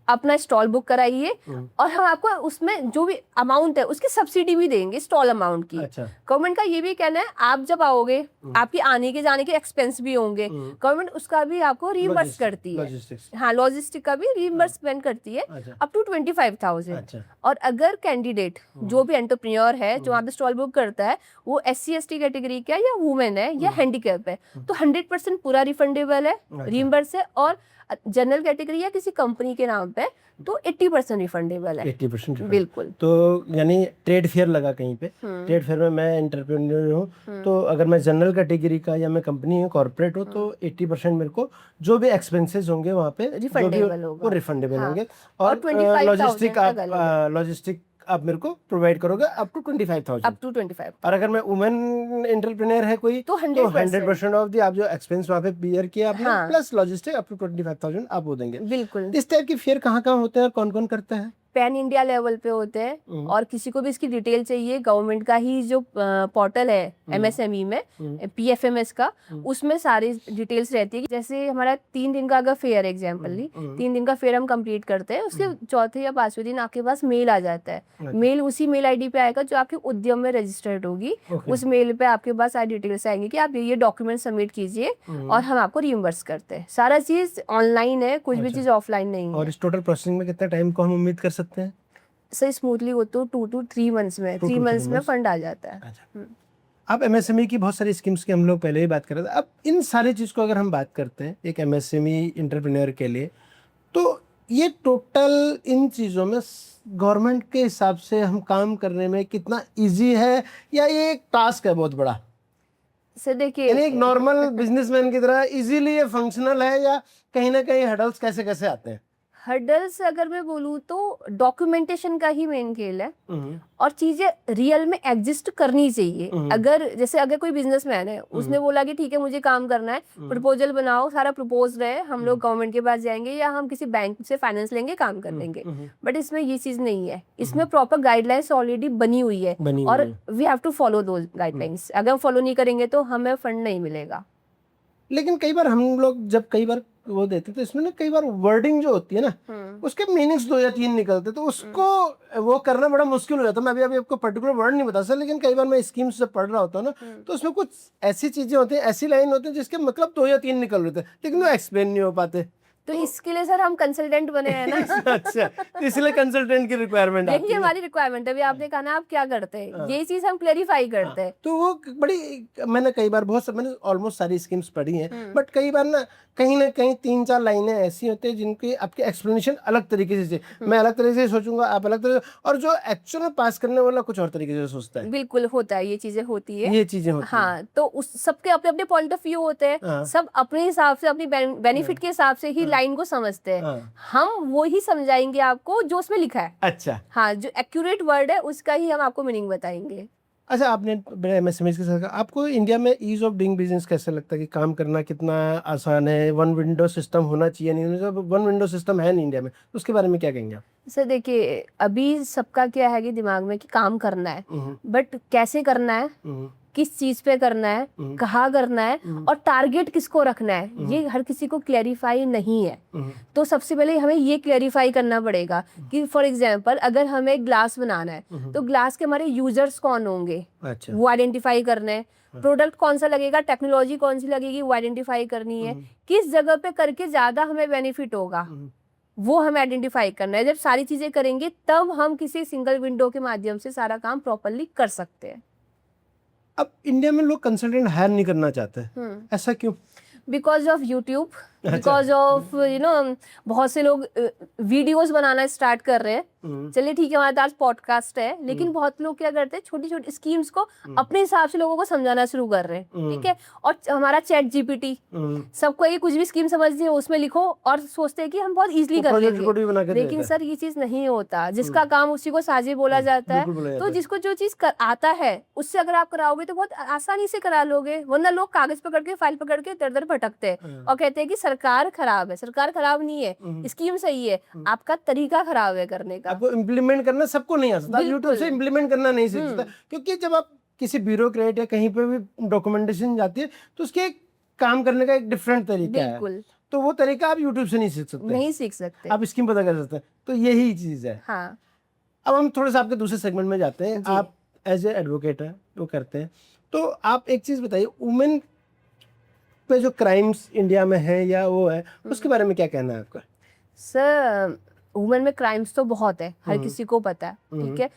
अपना स्टॉल बुक कराइए और हम आपको उसमें जो भी अमाउंट है उसकी सब्सिडी भी देंगे, स्टॉल अमाउंट की। अच्छा। गवर्नमेंट का ये भी कहना है आप जब आओगे आपकी आने के जाने के एक्सपेंस भी होंगे, गवर्नमेंट उसका भी आपको रीइंबर्स करती है। हाँ, लॉजिस्टिक का भी रीइंबर्समेंट करती है अप टू 25,000। और अगर कैंडिडेट जो भी एंटरप्रेन्योर है जो वहाँ पे स्टॉल बुक करता है वो SC/ST कैटेगरी का या वुमेन है या हैंडीकैप है तो 100% पूरा रिफंडेबल है, रीइंबर्स है। और जनरल कैटेगरी या किसी कंपनी के नाम पे तो 80% रिफंडेबल है। 80% बिल्कुल। तो यानी ट्रेड फेयर लगा कहीं पे, ट्रेड फेयर में मैं एंटरप्रेन्योर हूँ तो अगर मैं जनरल कैटेगरी का या मैं कंपनी हूँ कॉर्पोरेट हूँ तो 80% मेरे को जो भी एक्सपेंसेस होंगे वहाँ पे रिफंडेबल होगा, वो रिफंडेबल होंगे। और 25,000 लॉजिस्टिक आप मेरे को प्रोवाइड करोगे अप टू 25,000। Up to 25। और अगर मैं वुमेन एंटरप्रेन्योर है कोई तो 100% ऑफ दी आप जो एक्सपेंस वहाँ पे बियर किया आपने प्लस लॉजिस्टिक अप टू 25,000 आप वो देंगे। बिल्कुल। इस टाइप की फेयर कहाँ कहाँ होते हैं और कौन कौन करता है? पैन इंडिया लेवल पे होते हैं और किसी को भी इसकी डिटेल चाहिए गवर्नमेंट का ही जो पोर्टल है एमएसएमई में PFMS का, उसमें सारी डिटेल्स रहती है। जैसे हमारा 3 दिन का अगर फेयर एग्जांपल ली, 3 दिन का फेयर हम कंप्लीट करते हैं, उसके चौथे या 5वें दिन आपके पास मेल आ जाता है। मेल उसी मेल आईडी पे आएगा जो आपके उद्यम में रजिस्टर्ड होगी। उस मेल पे आपके पास सारी डिटेल्स आएंगी कि आप ये डॉक्यूमेंट सबमिट कीजिए और हम आपको रिइंबर्स करते हैं। सारा चीज ऑनलाइन है, कुछ भी चीज ऑफलाइन नहीं है। और इस टोटल प्रोसेसिंग में कितना टाइम को हम उम्मीद कर सकते हैं? सही स्मूथली हो तो 2 to 3 months में 3 months में फंड आ जाता है। अच्छा। अब एमएसएमई की बहुत सारी स्कीम्स की हम लोग पहले ही बात कर रहे थे, अब इन सारी चीज़ को अगर हम बात करते हैं एक एमएसएमई एंटरप्रेन्योर के लिए, तो ये टोटल इन चीज़ों में गवर्नमेंट के हिसाब से हम काम करने में कितना इजी है या ये एक टास्क है बहुत बड़ा? सर देखिए, एक नॉर्मल बिजनेसमैन की तरह इजीली ये फंक्शनल है या कहीं ना कहीं हडल्स कैसे कैसे आते हैं? हर्डल्स अगर मैं बोलूँ तो डॉक्यूमेंटेशन का ही मेन खेल है, हम्म, और चीजें रियल में एग्जिस्ट करनी चाहिए। अगर जैसे अगर कोई बिजनेसमैन है, उसने बोला कि ठीक है मुझे काम करना है, प्रपोजल बनाओ, सारा प्रपोज रहे, हम लोग गवर्नमेंट के पास जाएंगे या हम किसी बैंक से फाइनेंस लेंगे, काम कर लेंगे। बट इसमें ये चीज नहीं है, इसमें प्रॉपर गाइडलाइंस ऑलरेडी बनी हुई है और we have to follow those guidelines. अगर हम फॉलो नहीं करेंगे तो हमें फंड नहीं मिलेगा। लेकिन कई बार हम लोग जब कई बार वो देते तो इसमें ना कई बार वर्डिंग जो होती है ना, उसके मीनिंग्स 2 या 3 निकलते, तो उसको वो करना बड़ा मुश्किल हो जाता है। मैं अभी आपको पर्टिकुलर वर्ड नहीं बता सकता, लेकिन कई बार मैं स्कीम्स जब पढ़ रहा होता हूँ ना, तो उसमें कुछ ऐसी चीजें होती हैं, ऐसी लाइन होती है जिसके मतलब 2 या 3 निकल रहे थे, लेकिन वो एक्सप्लेन नहीं हो पाते। तो इसके लिए सर हम कंसल्टेंट बने हैं ना। अच्छा, तो इसलिए कंसल्टेंट की रिक्वायरमेंट आती यही है। हमारी रिक्वायरमेंट है। अभी आपने कहा ना आप क्या करते हैं, ये चीज हम क्लेरिफाई करते हैं। तो वो बड़ी, मैंने कई बार मैंने ऑलमोस्ट सारी स्कीम्स पढ़ी हैं, बट कई बार ना कहीं 3-4 लाइनें ऐसी होती हैं जिनकी आपकी एक्सप्लेनेशन अलग तरीके से, मैं अलग तरीके से सोचूंगा, आप अलग तरीके से, और जो एक्चुअल में पास करने वाला कुछ और तरीके से सोचता है। बिल्कुल होता है, ये चीजें होती है, ये चीजें होती हैं। हाँ, तो उस सबके अपने अपने पॉइंट ऑफ व्यू होते हैं, सब अपने हिसाब से अपनी बेनिफिट के हिसाब से ही लाइन को समझते हैं। हम वो ही समझाएंगे आपको जो उसमें लिखा है। अच्छा, हाँ, जो एक्यूरेट वर्ड है उसका ही हम आपको मीनिंग बताएंगे। अच्छा, आपने एमएसएमई के साथ आपको इंडिया में ईज ऑफ डूइंग बिजनेस कैसे लगता है कि काम करना कितना आसान है? वन विंडो सिस्टम होना चाहिए, नहीं? वन विंडो सिस्टम है नहीं इंडिया में, उसके बारे में क्या कहेंगे आप? सर देखिए, अभी सबका क्या है कि दिमाग में कि काम करना है, बट कैसे करना है, किस चीज पे करना है, कहाँ करना है, और टारगेट किसको रखना है, ये हर किसी को क्लैरिफाई नहीं है। तो सबसे पहले हमें ये क्लैरिफाई करना पड़ेगा कि फॉर एग्जांपल अगर हमें ग्लास बनाना है, तो ग्लास के हमारे यूजर्स कौन होंगे, अच्छा, वो आइडेंटिफाई करना है। प्रोडक्ट कौन सा लगेगा, टेक्नोलॉजी कौन सी लगेगी, वो आइडेंटिफाई करनी है। किस जगह पे करके ज्यादा हमें बेनिफिट होगा, वो हमें आइडेंटिफाई करना है। जब सारी चीजें करेंगे तब हम किसी सिंगल विंडो के माध्यम से सारा काम प्रॉपरली कर सकते हैं। अब इंडिया में लोग कंसल्टेंट हायर नहीं करना चाहते, ऐसा क्यों? Because of YouTube, because of बहुत से लोग वीडियोस बनाना स्टार्ट कर रहे हैं। चलिए ठीक है, हमारे पास पॉडकास्ट है, लेकिन बहुत लोग क्या करते हैं, छोटी छोटी स्कीम्स को अपने हिसाब से लोगों को समझाना शुरू कर रहे हैं। ठीक है, और हमारा चैट जीपीटी, सबको ये कुछ भी स्कीम समझनी है उसमें लिखो और सोचते हैं कि हम बहुत इजीली कर लेंगे, लेकिन सर ये चीज नहीं होता। जिसका काम उसी को साझे बोला जाता है। तो जिसको जो चीज आता है उससे अगर आप कराओगे तो बहुत आसानी से करा लोगे, वरना लोग कागज पकड़ के, फाइल पकड़ के दर दर भटकते हैं और कहते हैं कि सरकार खराब है। सरकार खराब नहीं है, स्कीम सही है, आपका तरीका खराब है करने का। आपको इम्प्लीमेंट करना सबको नहीं आ सकता, यूट्यूब से इम्प्लीमेंट करना नहीं सीख सकता, क्योंकि जब आप किसी ब्यूरोक्रेट या कहीं पे भी डॉक्यूमेंटेशन जाती है तो उसके एक काम करने का एक डिफरेंट तरीका है, तो वो तरीका आप यूट्यूब से नहीं सीख सकते, नहीं सीख सकते, आप स्कीम पता कर सकते हैं। तो यही चीज है। हाँ। अब हम थोड़ा सा आपके दूसरे सेगमेंट में जाते हैं। आप एज ए एडवोकेट है, वो करते हैं, तो आप एक चीज बताइए, वुमेन पे जो क्राइम्स इंडिया में है या वो है, उसके बारे में क्या कहना है आपका? सर वुमेन में क्राइम्स तो बहुत है, हर किसी को पता है। ठीक है,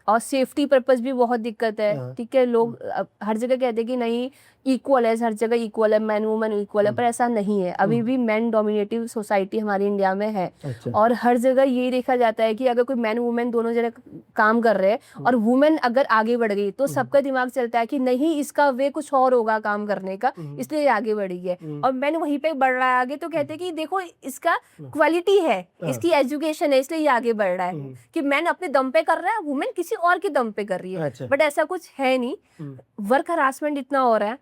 और सेफ्टी पर्पस भी बहुत दिक्कत है। ठीक है, लोग हर जगह कहते हैं कि नहीं इक्वल है, हर जगह इक्वल है, मैन वुमेन इक्वल है, पर ऐसा नहीं है। अभी भी मैन डोमिनेटिव सोसाइटी हमारी इंडिया में है। अच्छा। और हर जगह यही देखा जाता है कि अगर कोई मैन वुमेन दोनों जगह काम कर रहे हैं और वुमेन अगर आगे बढ़ गई तो सबका दिमाग चलता है कि नहीं इसका वे कुछ और होगा काम करने का, इसलिए आगे बढ़ी है। और मैन वहीं पे बढ़ रहा है आगे, तो कहते हैं कि देखो इसका क्वालिटी है, इसकी एजुकेशन है, इसलिए ये आगे बढ़ रहा है। कि मैन अपने दम पे कर रहा है, वुमेन किसी और के दम पे कर रही है। बट ऐसा कुछ है नहीं। वर्क हरासमेंट इतना हो रहा है,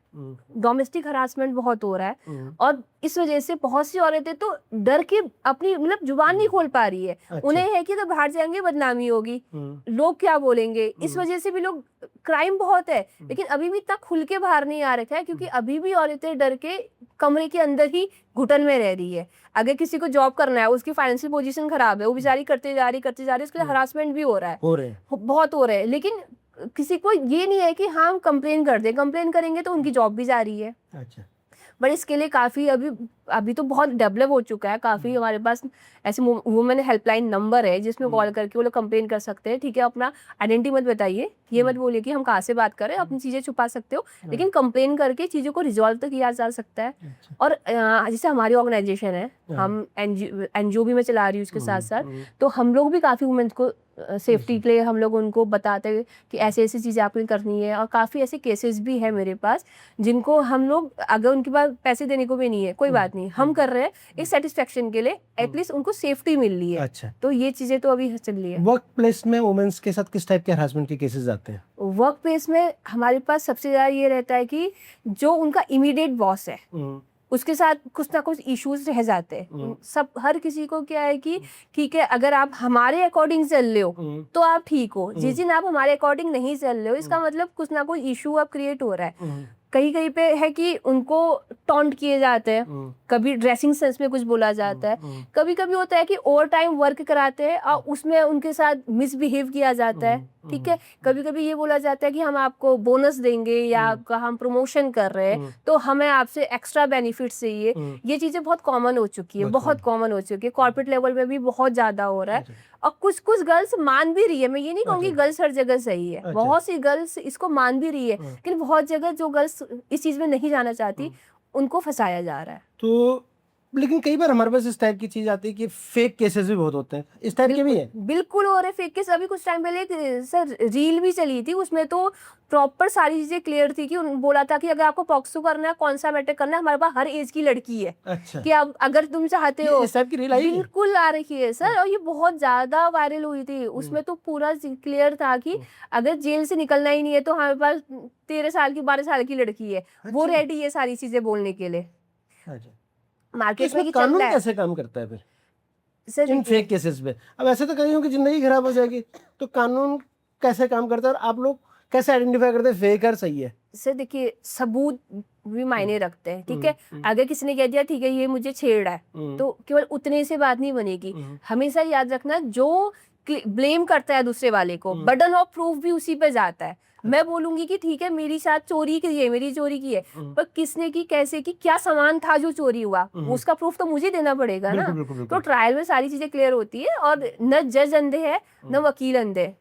डोमेस्टिक हरासमेंट बहुत हो रहा है, और इस वजह से बहुत सी औरतें तो डर के अपनी मतलब जुबान नहीं खोल पा रही है। उन्हें है कि तो बाहर जाएंगे बदनामी होगी, लोग क्या बोलेंगे, इस वजह से भी लोग, क्राइम बहुत है लेकिन अभी भी इतना खुल के बाहर नहीं आ रखा है, क्योंकि अभी भी औरतें डर के कमरे के अंदर ही घुटन में रह रही है। अगर किसी को जॉब करना है, उसकी फाइनेंशियल पोजीशन खराब है, वो बेचारी करते जा रही, उसके हरासमेंट भी हो रहा है, बहुत हो रहा है। लेकिन किसी को ये नहीं है कि हाँ हम कंप्लेन कर दें, कंप्लेन करेंगे तो उनकी जॉब भी जा रही है। अच्छा। बट इसके लिए काफ़ी अभी तो बहुत डेवलप हो चुका है, काफ़ी हमारे पास ऐसे वुमेन हेल्पलाइन नंबर है जिसमें कॉल करके वो लोग कंप्लेन कर सकते हैं। ठीक है, अपना आइडेंटिटी मत बताइए, ये मत बोलिए कि हम कहाँ से बात कर रहे हैं, अपनी चीज़ें छुपा सकते हो, लेकिन कंप्लेन करके चीज़ों को रिजॉल्व तो किया जा सकता है। और जैसे हमारी ऑर्गेनाइजेशन है, हम NGO भी मैं चला रही हूँ उसके साथ साथ, तो हम लोग भी काफ़ी वुमेन्स को सेफ्टी के लिए हम लोग उनको बताते हैं कि ऐसे ऐसी चीज़ें आपको करनी है। और काफ़ी ऐसे केसेस भी है मेरे पास जिनको हम लोग, अगर उनके पास पैसे देने को भी नहीं है, कोई बात नहीं, हम कर रहे हैं एक सेटिस्फेक्शन के लिए, एटलीस्ट उनको सेफ्टी मिल रही है। अच्छा, तो ये चीज़ें तो अभी चल रही है। वर्क प्लेस में वुमेन्स के साथ किस टाइप के हरासमेंट के केसेस आते हैं? वर्क प्लेस में हमारे पास सबसे ज़्यादा ये रहता है कि जो उनका इमीडिएट बॉस है उसके साथ कुछ ना कुछ इश्यूज रह जाते हैं। सब हर किसी को क्या है कि ठीक है, अगर आप हमारे अकॉर्डिंग चल रहे हो तो आप ठीक हो, जिस दिन आप हमारे अकॉर्डिंग नहीं चल रहे हो इसका मतलब कुछ ना कुछ इशू अब क्रिएट हो रहा है। कहीं कहीं पे है कि उनको टॉन्ट किए जाते हैं, कभी ड्रेसिंग सेंस में कुछ बोला जाता है, कभी कभी होता है कि ओवर टाइम वर्क कराते हैं और उसमें उनके साथ मिसबिहेव किया जाता है। ठीक है, कभी कभी ये बोला जाता है कि हम आपको बोनस देंगे या आपका हम प्रमोशन कर रहे हैं तो हमें आपसे एक्स्ट्रा बेनिफिट्स चाहिए। ये चीजें बहुत कॉमन हो चुकी है, बहुत कॉमन हो चुकी है, कॉर्पोरेट लेवल पे भी बहुत ज्यादा हो रहा है। और कुछ कुछ गर्ल्स मान भी रही है, मैं ये नहीं कहूँगी गर्ल्स हर जगह सही है, बहुत सी गर्ल्स इसको मान भी रही है, लेकिन बहुत जगह जो गर्ल्स इस चीज में नहीं जाना चाहती उनको फंसाया जा रहा है। तो लेकिन कई बार हमारे पास इस टाइप की चीज आती है कि फेक केसेस भी बहुत होते हैं, इस टाइप के भी है? बिल्कुल हो रहे फेक केस। अभी कुछ टाइम पहले एक सर रील भी चली थी, उसमें तो प्रॉपर सारी चीजें क्लियर थी कि बोला था कि अगर आपको पॉक्सो करना है, कौन सा मैटर करना है, हमारे पास हर एज की लड़की है। अच्छा, कि अब अगर तुम चाहते हो, इस टाइप की रील आई है? बिल्कुल आ रही है सर, और ये बहुत ज्यादा वायरल हुई थी। उसमें तो पूरा क्लियर था कि अगर जेल से निकलना ही नहीं है तो हमारे पास 13 साल की 12 साल की लड़की है, वो रेडी है सारी चीजें बोलने के लिए। अच्छा, मार्केट में इसमें कानून कैसे काम करता है फिर सर इन फेक केसेस पे? अब ऐसे तो कईयों की जिंदगी खराब हो जाएगी, तो कानून कैसे काम करता है और आप लोग कैसे आइडेंटिफाई करते हैं फेक और सही है? सर देखिए, सबूत भी मायने रखते हैं। ठीक है, अगर किसी ने कह दिया ठीक है ये मुझे छेड़ रहा है तो केवल उतने से बात नहीं बनेगी। हमेशा याद रखना, जो ब्लेम करता है दूसरे वाले को, बर्डन ऑफ प्रूफ भी उसी पे जाता है। मैं बोलूंगी कि ठीक है मेरी साथ चोरी की है, मेरी चोरी की है, पर किसने की, कैसे की, क्या सामान था जो चोरी हुआ, उसका प्रूफ तो मुझे देना पड़ेगा ना। तो ट्रायल में सारी चीजें क्लियर होती है और न जज अंधे है न वकील अंधे,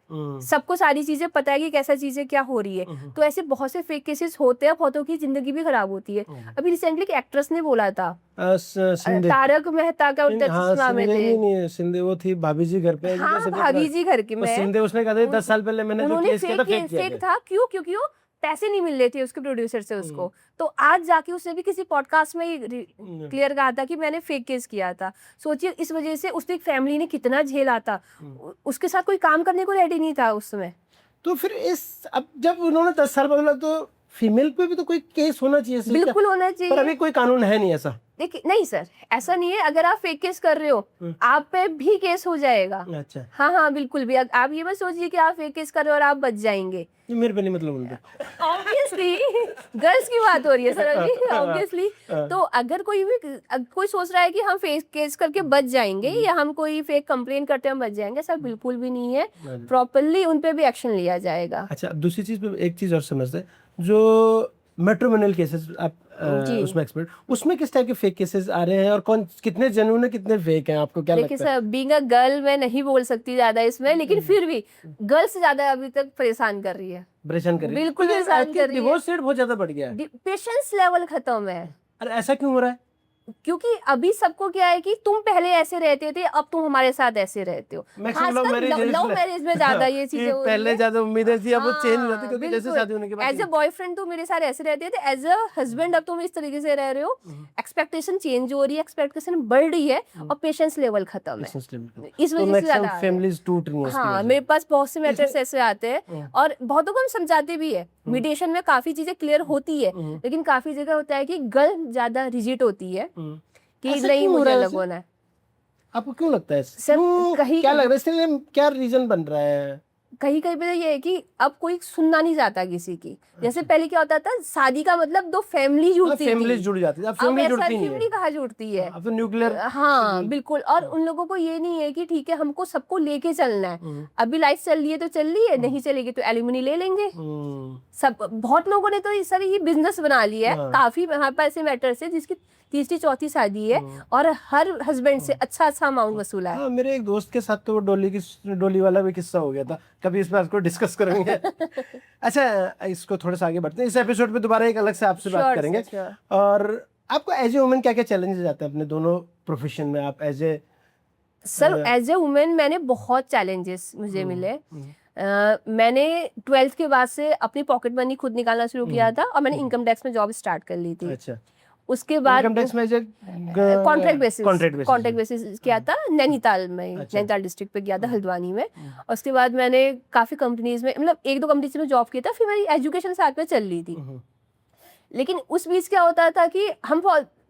सबको सारी चीजें पता है कि कैसा चीजें क्या हो रही है। तो ऐसे बहुत से फेक केसेस होते हैं, बहुतों की जिंदगी भी खराब होती है। अभी रिसेंटली एक एक्ट्रेस ने बोला था, तारक मेहता का उल्टा चश्मा में थे, सिंधे वो थी भाभी जी घर पे। हाँ भाभी जी घर के में, सिंधे उसने कहा था 10 साल पहले मैंने जो केस किया था फेक था। क्यों? क्योंकि वो पैसे नहीं मिल रहे थे उसके प्रोड्यूसर से उसको। तो आज जाके उसने भी किसी पॉडकास्ट में क्लियर कहा था कि मैंने फेक केस किया था। सोचिए, इस वजह से उसकी फैमिली ने कितना झेला था, उसके साथ कोई काम करने को रेडी नहीं था उस समय। तो फिर अब जब उन्होंने 10 साल बोला तो फीमेल पे भी तो कोई केस होना चाहिए। बिल्कुल होना चाहिए, पर अभी कोई कानून है नहीं ऐसा। देखिए नहीं सर, ऐसा नहीं है। अगर आप फेक केस कर रहे हो आप पे भी केस हो जाएगा। अच्छा, हाँ हाँ बिल्कुल भी। आप ये मत सोचिए कि आप फेक केस कर रहे हो और आप बच जाएंगे। ये मेरे पे नहीं, मतलब ऑब्वियसली गर्ल्स की बात हो रही है सर अभी, ऑब्वियसली। तो अगर कोई सोच रहा है कि हम फेक केस करके बच जाएंगे या हम कोई फेक कंप्लेन करते हैं हम बच जाएंगे, सर बिल्कुल भी नहीं है। प्रॉपरली उन पे भी एक्शन लिया जाएगा। अच्छा, दूसरी चीज पे एक चीज और समझते हैं, जो मैट्रिमोनियल केसेस आप उसमें एक्सपर्ट, उसमें किस टाइप के फेक केसेस आ रहे हैं और कौन कितने जेन्युइन है कितने फेक हैं, आपको क्या लगता है? देखिए सर, बीइंग अ गर्ल मैं नहीं बोल सकती ज्यादा इसमें, लेकिन फिर भी गर्ल्स ज्यादा अभी तक परेशान कर रही है, परेशान कर रही है। बिल्कुल परेशान कर रही है। डिवोर्स रेट बहुत ज्यादा बढ़ गया है, पेशेंस लेवल खत्म है। अरे ऐसा क्यों हो रहा है? क्योंकि अभी सबको क्या है कि तुम पहले ऐसे रहते थे अब तुम हमारे साथ ऐसे रहते हो। लव मैरिज में ज्यादा ये चीजें हो रही पहले है। ज्यादा उम्मीदें थी, अब वो चेंज हो जाती, क्योंकि जैसे बिल्कुल। शादी होने के बाद एज अ बॉयफ्रेंड तुम मेरे साथ ऐसे रहते थे, एज अ हस्बैंड अब तुम इस तरीके से रह रहे हो। एक्सपेक्टेशन चेंज हो रही है, एक्सपेक्टेशन बढ़ रही है और पेशेंस लेवल खत्म है। इस वजह से ज्यादा फैमिलीज टूट रही हैं। हाँ, मेरे पास बहुत से मैटर्स ऐसे आते हैं और बहुतों को हम समझाते भी है। मीडिएशन में काफी चीजें क्लियर होती है, लेकिन काफी जगह होता है कि गर्ल ज्यादा रिजिड होती है कि नहीं मुझे अलग होना है। आपको क्यों लगता है सर कहीं क्या लग रहा है इसलिए, क्या रीजन बन रहा है? कहीं कहीं पे तो ये है कि अब कोई सुनना नहीं चाहता किसी की। जैसे पहले क्या होता था, शादी का मतलब दो फैमिली जुड़ती थी, फैमिली जुड़ जाती है, अब फैमिली जुड़ती नहीं है। फैमिली कहाँ जुड़ती है, अब तो न्यूक्लियर। हाँ बिल्कुल। और उन लोगों को ये नहीं है कि ठीक है हमको सबको लेके चलना है, अभी लाइफ चल रही है तो चल रही है, नहीं चलेगी तो एलिमनी ले लेंगे। सब बहुत लोगों ने तो सर ये बिजनेस बना लिया है। काफी हमारे पास ऐसे मैटर्स है जिसकी तीसरी चौथी शादी है और हर हस्बैंड से अच्छा अमाउंट वसूला है। हाँ, मेरे एक दोस्त के साथ तो वो डोली वाला भी किस्सा हो गया था, कभी इस बात को डिस्कस करेंगे। अच्छा, इसको थोड़ा सा आगे बढ़ते हैं, इस एपिसोड पे दोबारा एक अलग से आपसे बात करेंगे। और आपको एज ए वुमेन क्या क्या चैलेंजेस आते हैं अपने दोनों प्रोफेशन में? आप as a sir as a women मैंने बहुत चैलेंजेस मुझे मिले। मैंने 12th के बाद से अपनी पॉकेट मनी खुद निकालना शुरू किया था और मैंने इनकम टैक्स में जॉब स्टार्ट कर ली थी। अच्छा, उसके बाद इनकम टैक्स में जो कॉन्ट्रैक्ट बेसिस किया था नैनीताल में। अच्छा। नैनीताल डिस्ट्रिक्ट पे किया था, हल्द्वानी में। और उसके बाद मैंने काफ़ी कंपनीज में, मतलब 1-2 कंपनीज में जॉब किया था। फिर मेरी एजुकेशन साथ में चल रही थी। लेकिन उस बीच क्या होता था कि हम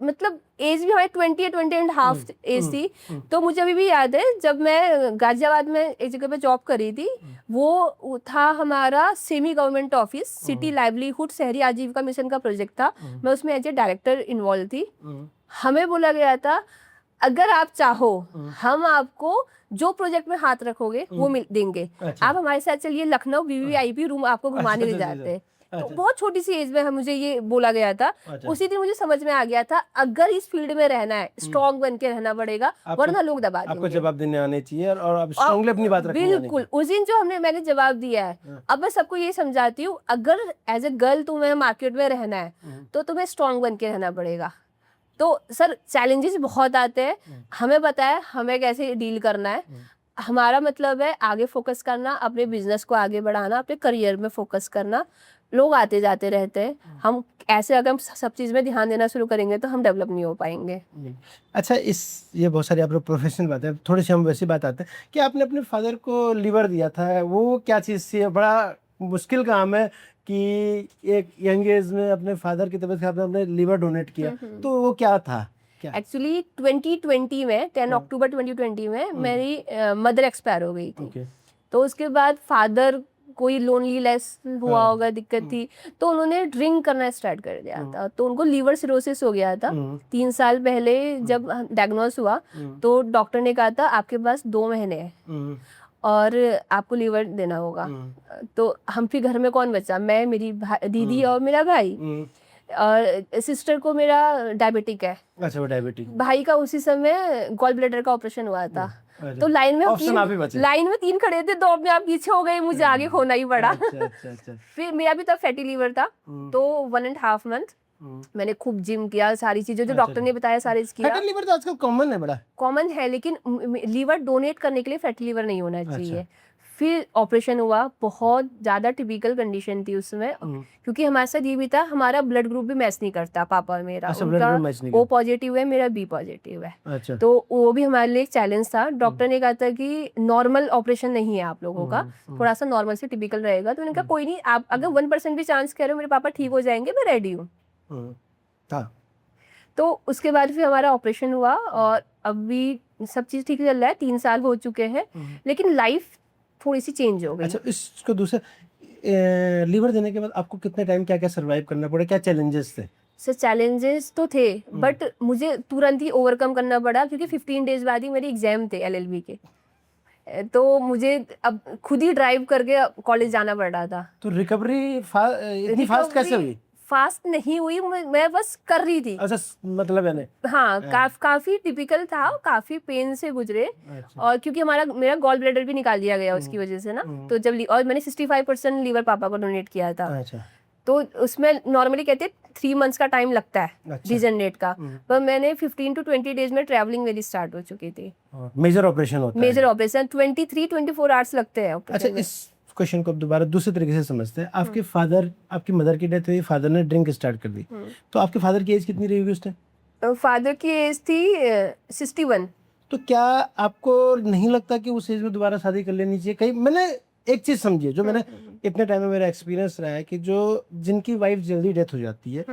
मतलब एज भी हमारी 20 एज थी। तो मुझे अभी भी याद है जब मैं गाजियाबाद में एक जगह पे जॉब कर रही थी, वो था हमारा semi government office, city livelihood शहरी आजीविका मिशन का प्रोजेक्ट था। मैं उसमें एज ए डायरेक्टर इन्वॉल्व थी। हमें बोला गया था अगर आप चाहो हम आपको जो प्रोजेक्ट में हाथ रखोगे वो देंगे। अच्छा। आप हमारे साथ चलिए, लखनऊ वीवीआईपी रूम आपको घुमाने ले जाते हैं। तो बहुत छोटी सी एज में मुझे ये बोला गया था। उसी दिन मुझे समझ में आ गया था अगर इस फील्ड में रहना है स्ट्रॉन्ग बन के रहना पड़ेगा, वरना लोग दबा देंगे। आपको जवाब देने आने चाहिए और आप स्ट्रांगली अपनी बात रखनी आनी बिल्कुल। उस दिन जो मैंने जवाब दिया है, अब मैं सबको ये समझाती हूँ अगर एज ए गर्ल तुम्हें मार्केट में रहना है तो तुम्हें स्ट्रॉन्ग बन के रहना पड़ेगा। तो सर चैलेंजेस बहुत आते हैं, हमें पता है हमें कैसे डील करना है। हमारा मतलब है आगे फोकस करना, अपने बिजनेस को आगे बढ़ाना, अपने करियर में फोकस करना। लोग आते जाते रहते हैं, हम ऐसे अगर हम सब चीज़ में ध्यान देना शुरू करेंगे तो हम डेवलप नहीं हो पाएंगे। अच्छा, ये बहुत सारी आप लोग प्रोफेशनल बात है, थोड़ी सी हम वैसी बात आते हैं कि आपने अपने फादर को लीवर दिया था, वो क्या चीज़ थी? बड़ा मुश्किल काम है कि एक यंग एज में अपने फादर की तबीयत खराब, अपने लीवर डोनेट किया, तो वो क्या था? क्या एक्चुअली 2020 में 10 अक्टूबर 2020 में मेरी मदर एक्सपायर हो गई थी। तो उसके बाद फादर कोई लोनलीनेस हुआ होगा, दिक्कत थी, तो उन्होंने ड्रिंक करना स्टार्ट कर दिया था। तो उनको लीवर सिरोसिस हो गया था 3 साल पहले। जब डायग्नोस हुआ तो डॉक्टर ने कहा था आपके पास 2 महीने हैं और आपको लीवर देना होगा। तो हम फिर घर में कौन बचा? मैं, मेरी दीदी और मेरा भाई। और सिस्टर को मेरा डायबिटिक है। अच्छा, वो डायबिटिक। भाई का उसी समय गॉल ब्लैडर का ऑपरेशन हुआ था। तो लाइन में 3 खड़े थे, 2 अपने आप पीछे हो गए, मुझे आगे होना ही पड़ा। अच्छा। फिर मेरा भी तब फैटी लीवर था। तो 1.5 मंथ मैंने खूब जिम किया, सारी चीजें जो डॉक्टर ने बताया सारी किया। फैटी लीवर तो आजकल कॉमन है, बड़ा कॉमन है, लेकिन लीवर डोनेट करने के लिए फैटी लीवर नहीं होना चाहिए। फिर ऑपरेशन हुआ, बहुत ज़्यादा टिपिकल कंडीशन थी उसमें, क्योंकि हमारे साथ ये भी था, हमारा ब्लड ग्रुप भी मैच नहीं करता। पापा मेरा, उनका O पॉजिटिव है, मेरा B पॉजिटिव है। अच्छा। तो वो भी हमारे लिए एक चैलेंज था। डॉक्टर ने कहा था कि नॉर्मल ऑपरेशन नहीं है आप लोगों का, थोड़ा सा नॉर्मल से टिपिकल रहेगा। तो मैंने कहा कोई नहीं, आप अगर 1% भी चांस कह रहे हो मेरे पापा ठीक हो जाएंगे, मैं रेडी हूँ। तो उसके बाद फिर हमारा ऑपरेशन हुआ और अभी सब चीज़ ठीक चल रहा है। 3 साल हो चुके हैं, लेकिन लाइफ थोड़ी सी चेंज हो गई। अच्छा, इसको दूसरा लीवर देने के बाद आपको कितने टाइम क्या क्या सर्वाइव करना पड़ा, क्या चैलेंजेस थे? सर चैलेंजेस तो थे, बट मुझे तुरंत ही ओवरकम करना पड़ा, क्योंकि 15 डेज बाद ही मेरी एग्जाम थे LLB के। तो मुझे अब खुद ही ड्राइव करके कॉलेज जाना पड़ रहा था। तो रिकवरी इतनी फास्ट कैसे हुई? फास्ट नहीं हुई, मैं बस कर रही थी। अच्छा, मतलब है नहीं। हाँ, काफी टिपिकल था, काफी पेन से गुजरे। अच्छा। और क्योंकि मेरा गॉल ब्लैडर भी निकाल दिया गया उसकी वजह से ना। तो जब और मैंने 65% लीवर पापा को डोनेट किया था। अच्छा। तो उसमें नॉर्मली कहते हैं 3 मंथ्स का टाइम लगता है रीजनरेट का, पर मैंने 15 to 20 डेज में ट्रैवलिंग मेरी स्टार्ट हो चुकी थी। मेजर ऑपरेशन होता है। मेजर ऑपरेशन 23-24 आवर्स लगते हैं। अच्छा, इस क्वेश्चन को अब दोबारा दूसरे तरीके से समझते हैं। आपके फादर, आपकी मदर की डेथ हुई, फादर ने ड्रिंक स्टार्ट कर दी, तो आपके फादर की एज कितनी रही होगी उस टाइम? फादर की एज थी 61। तो क्या आपको नहीं लगता कि उस एज में दोबारा शादी कर लेनी चाहिए? कहीं मैंने एक चीज समझिए, जो मैंने इतने टाइम में मेरा एक्सपीरियंस रहा है, कि जो जिनकी वाइफ जल्दी डेथ हो जाती है,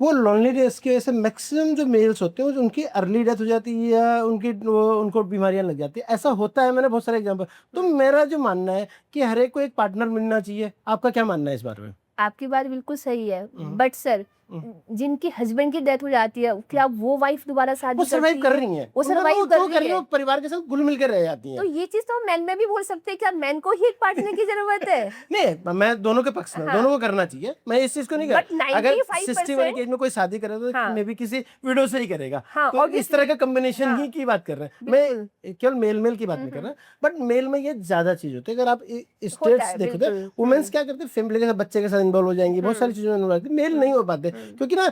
वो लोनलीनेस की वजह से मैक्सिमम जो मेल्स होते हैं उनकी अर्ली डेथ हो जाती है या उनको बीमारियां लग जाती है। ऐसा होता है, मैंने बहुत सारे एग्जांपल। तो मेरा जो मानना है कि हर एक को एक पार्टनर मिलना चाहिए। आपका क्या मानना है इस बारे में? आपकी बात बिल्कुल सही है, बट सर जिनकी हस्बैंड की डेथ हो जाती है, क्या वो वाइफ दोबारा शादी वो सर्वाइव कर रही है? वो सर्वाइव कर रही है, परिवार के साथ घुल मिल कर रह जाती है। तो ये चीज तो मैन में भी बोल सकते हैं, क्या मैन को ही एक पार्टनर की जरूरत है? नहीं, मैं दोनों के पक्ष में, दोनों को करना चाहिए, मैं इस चीज को नहीं कर। अगर 60 एज में कोई शादी करे तो मे भी किसी विडो से ही करेगा। तो इस तरह का कॉम्बिनेशन ही की बात कर रहे हैं। मैं केवल मेल की बात नहीं कर रहा, बट मेल में ये ज्यादा चीज होती है। अगर आप स्टेट्स देखो तो वुमेन्स क्या करते हैं, फैमिली के साथ, बच्चे के साथ इन्वॉल्व हो जाएंगी, बहुत सारी चीजों में इन्वॉल्व होती है। मेल नहीं हो पाते, क्योंकि ना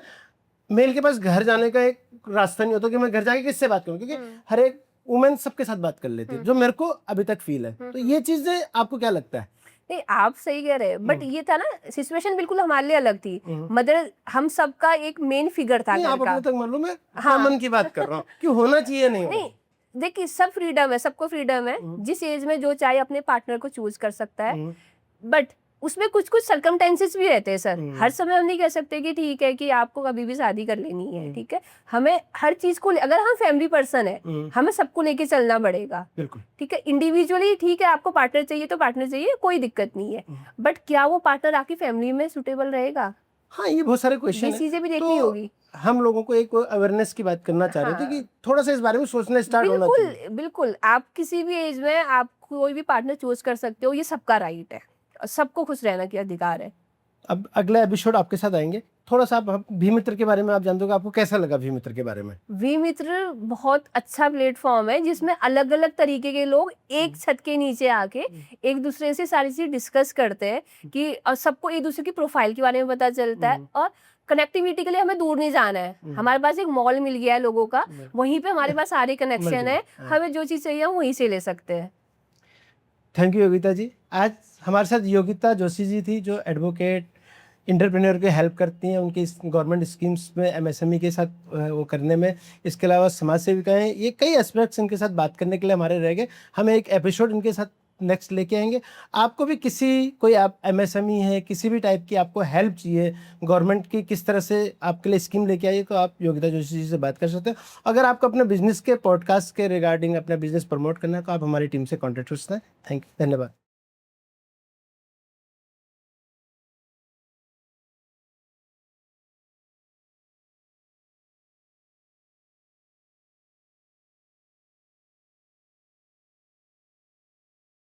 मेल के पास घर जाने का एक रास्ता नहीं होता कि मैं घर जाके किससे बात करूं, क्योंकि हर एक वुमेन सबके साथ बात कर लेती है, जो मेरे को अभी तक फील है। तो ये चीजें आपको क्या लगता है? नहीं, आप सही कह रहे हैं, बट ये था ना, सिचुएशन बिल्कुल हमारे लिए अलग थी। मदर हम सबका एक मेन फिगर था नहीं, घर आप का। अपने तक मालूम है, हाँ। कॉमन की बात कर रहा हूँ कि होना चाहिए नहीं नहीं, देखिए सब फ्रीडम है, सबको फ्रीडम है, जिस एज में जो चाहे अपने पार्टनर को चूज कर सकता है, बट उसमें कुछ कुछ सर्कमटेंसेस भी रहते हैं सर। हर समय हम नहीं कह सकते कि ठीक है कि आपको कभी भी शादी कर लेनी है, ठीक है। हमें हर चीज को अगर हम फैमिली पर्सन है, हमें सबको लेके चलना पड़ेगा, बिल्कुल। ठीक है। इंडिविजुअली ठीक है, आपको पार्टनर चाहिए तो पार्टनर चाहिए, कोई दिक्कत नहीं है, बट क्या वो पार्टनर आपकी फैमिली में सुटेबल रहेगा? हाँ, ये बहुत सारे क्वेश्चन ये है। चीजें भी देखनी तो होगी। हम लोगों को एक अवेयरनेस की बात करना चाह रहे थे कि थोड़ा सा इस बारे में सोचना स्टार्ट होना चाहिए। बिल्कुल बिल्कुल, आप किसी भी एज में आप कोई भी पार्टनर चूज कर सकते हो, ये सबका राइट है, और सबको खुश रहने की अधिकार है। अब अगला एपिसोड आपके साथ आएंगे, थोड़ा सा आप भी मित्र के बारे में आप जानते हो, आपको कैसा लगा भी मित्र के बारे में? वी मित्र बहुत अच्छा प्लेटफॉर्म है, जिसमें अलग अलग तरीके के लोग एक छत के नीचे आके एक दूसरे से सारी चीज डिस्कस करते हैं कि, और सबको एक दूसरे की प्रोफाइल के बारे में पता चलता है, और कनेक्टिविटी के लिए हमें दूर नहीं जाना है, हमारे पास एक मॉल मिल गया है लोगों का, वहीं पे हमारे पास सारे कनेक्शन है, हमें जो चीज चाहिए हम वहीं से ले सकते हैं। थैंक यू योगिता जी। आज हमारे साथ योगिता जोशी जी थी, जो एडवोकेट, इंटरप्रेन्योर की हेल्प करती हैं, उनकी गवर्नमेंट स्कीम्स में एमएसएमई के साथ वो करने में। इसके अलावा समाज सेविका हैं। ये कई एस्पेक्ट्स इनके साथ बात करने के लिए हमारे रह गए। हम एक एपिसोड इनके साथ नेक्स्ट लेके आएंगे। आपको भी कोई आप एमएसएमई है, किसी भी टाइप की आपको हेल्प चाहिए, गवर्नमेंट की किस तरह से आपके लिए स्कीम लेके आई, तो आप योगिता जोशी जी से बात कर सकते हो। अगर आपको अपने बिजनेस के पॉडकास्ट के रिगार्डिंग अपना बिजनेस प्रमोट करना है, तो आप हमारी टीम से कॉन्टेक्ट कर सकते हैं। थैंक यू, धन्यवाद।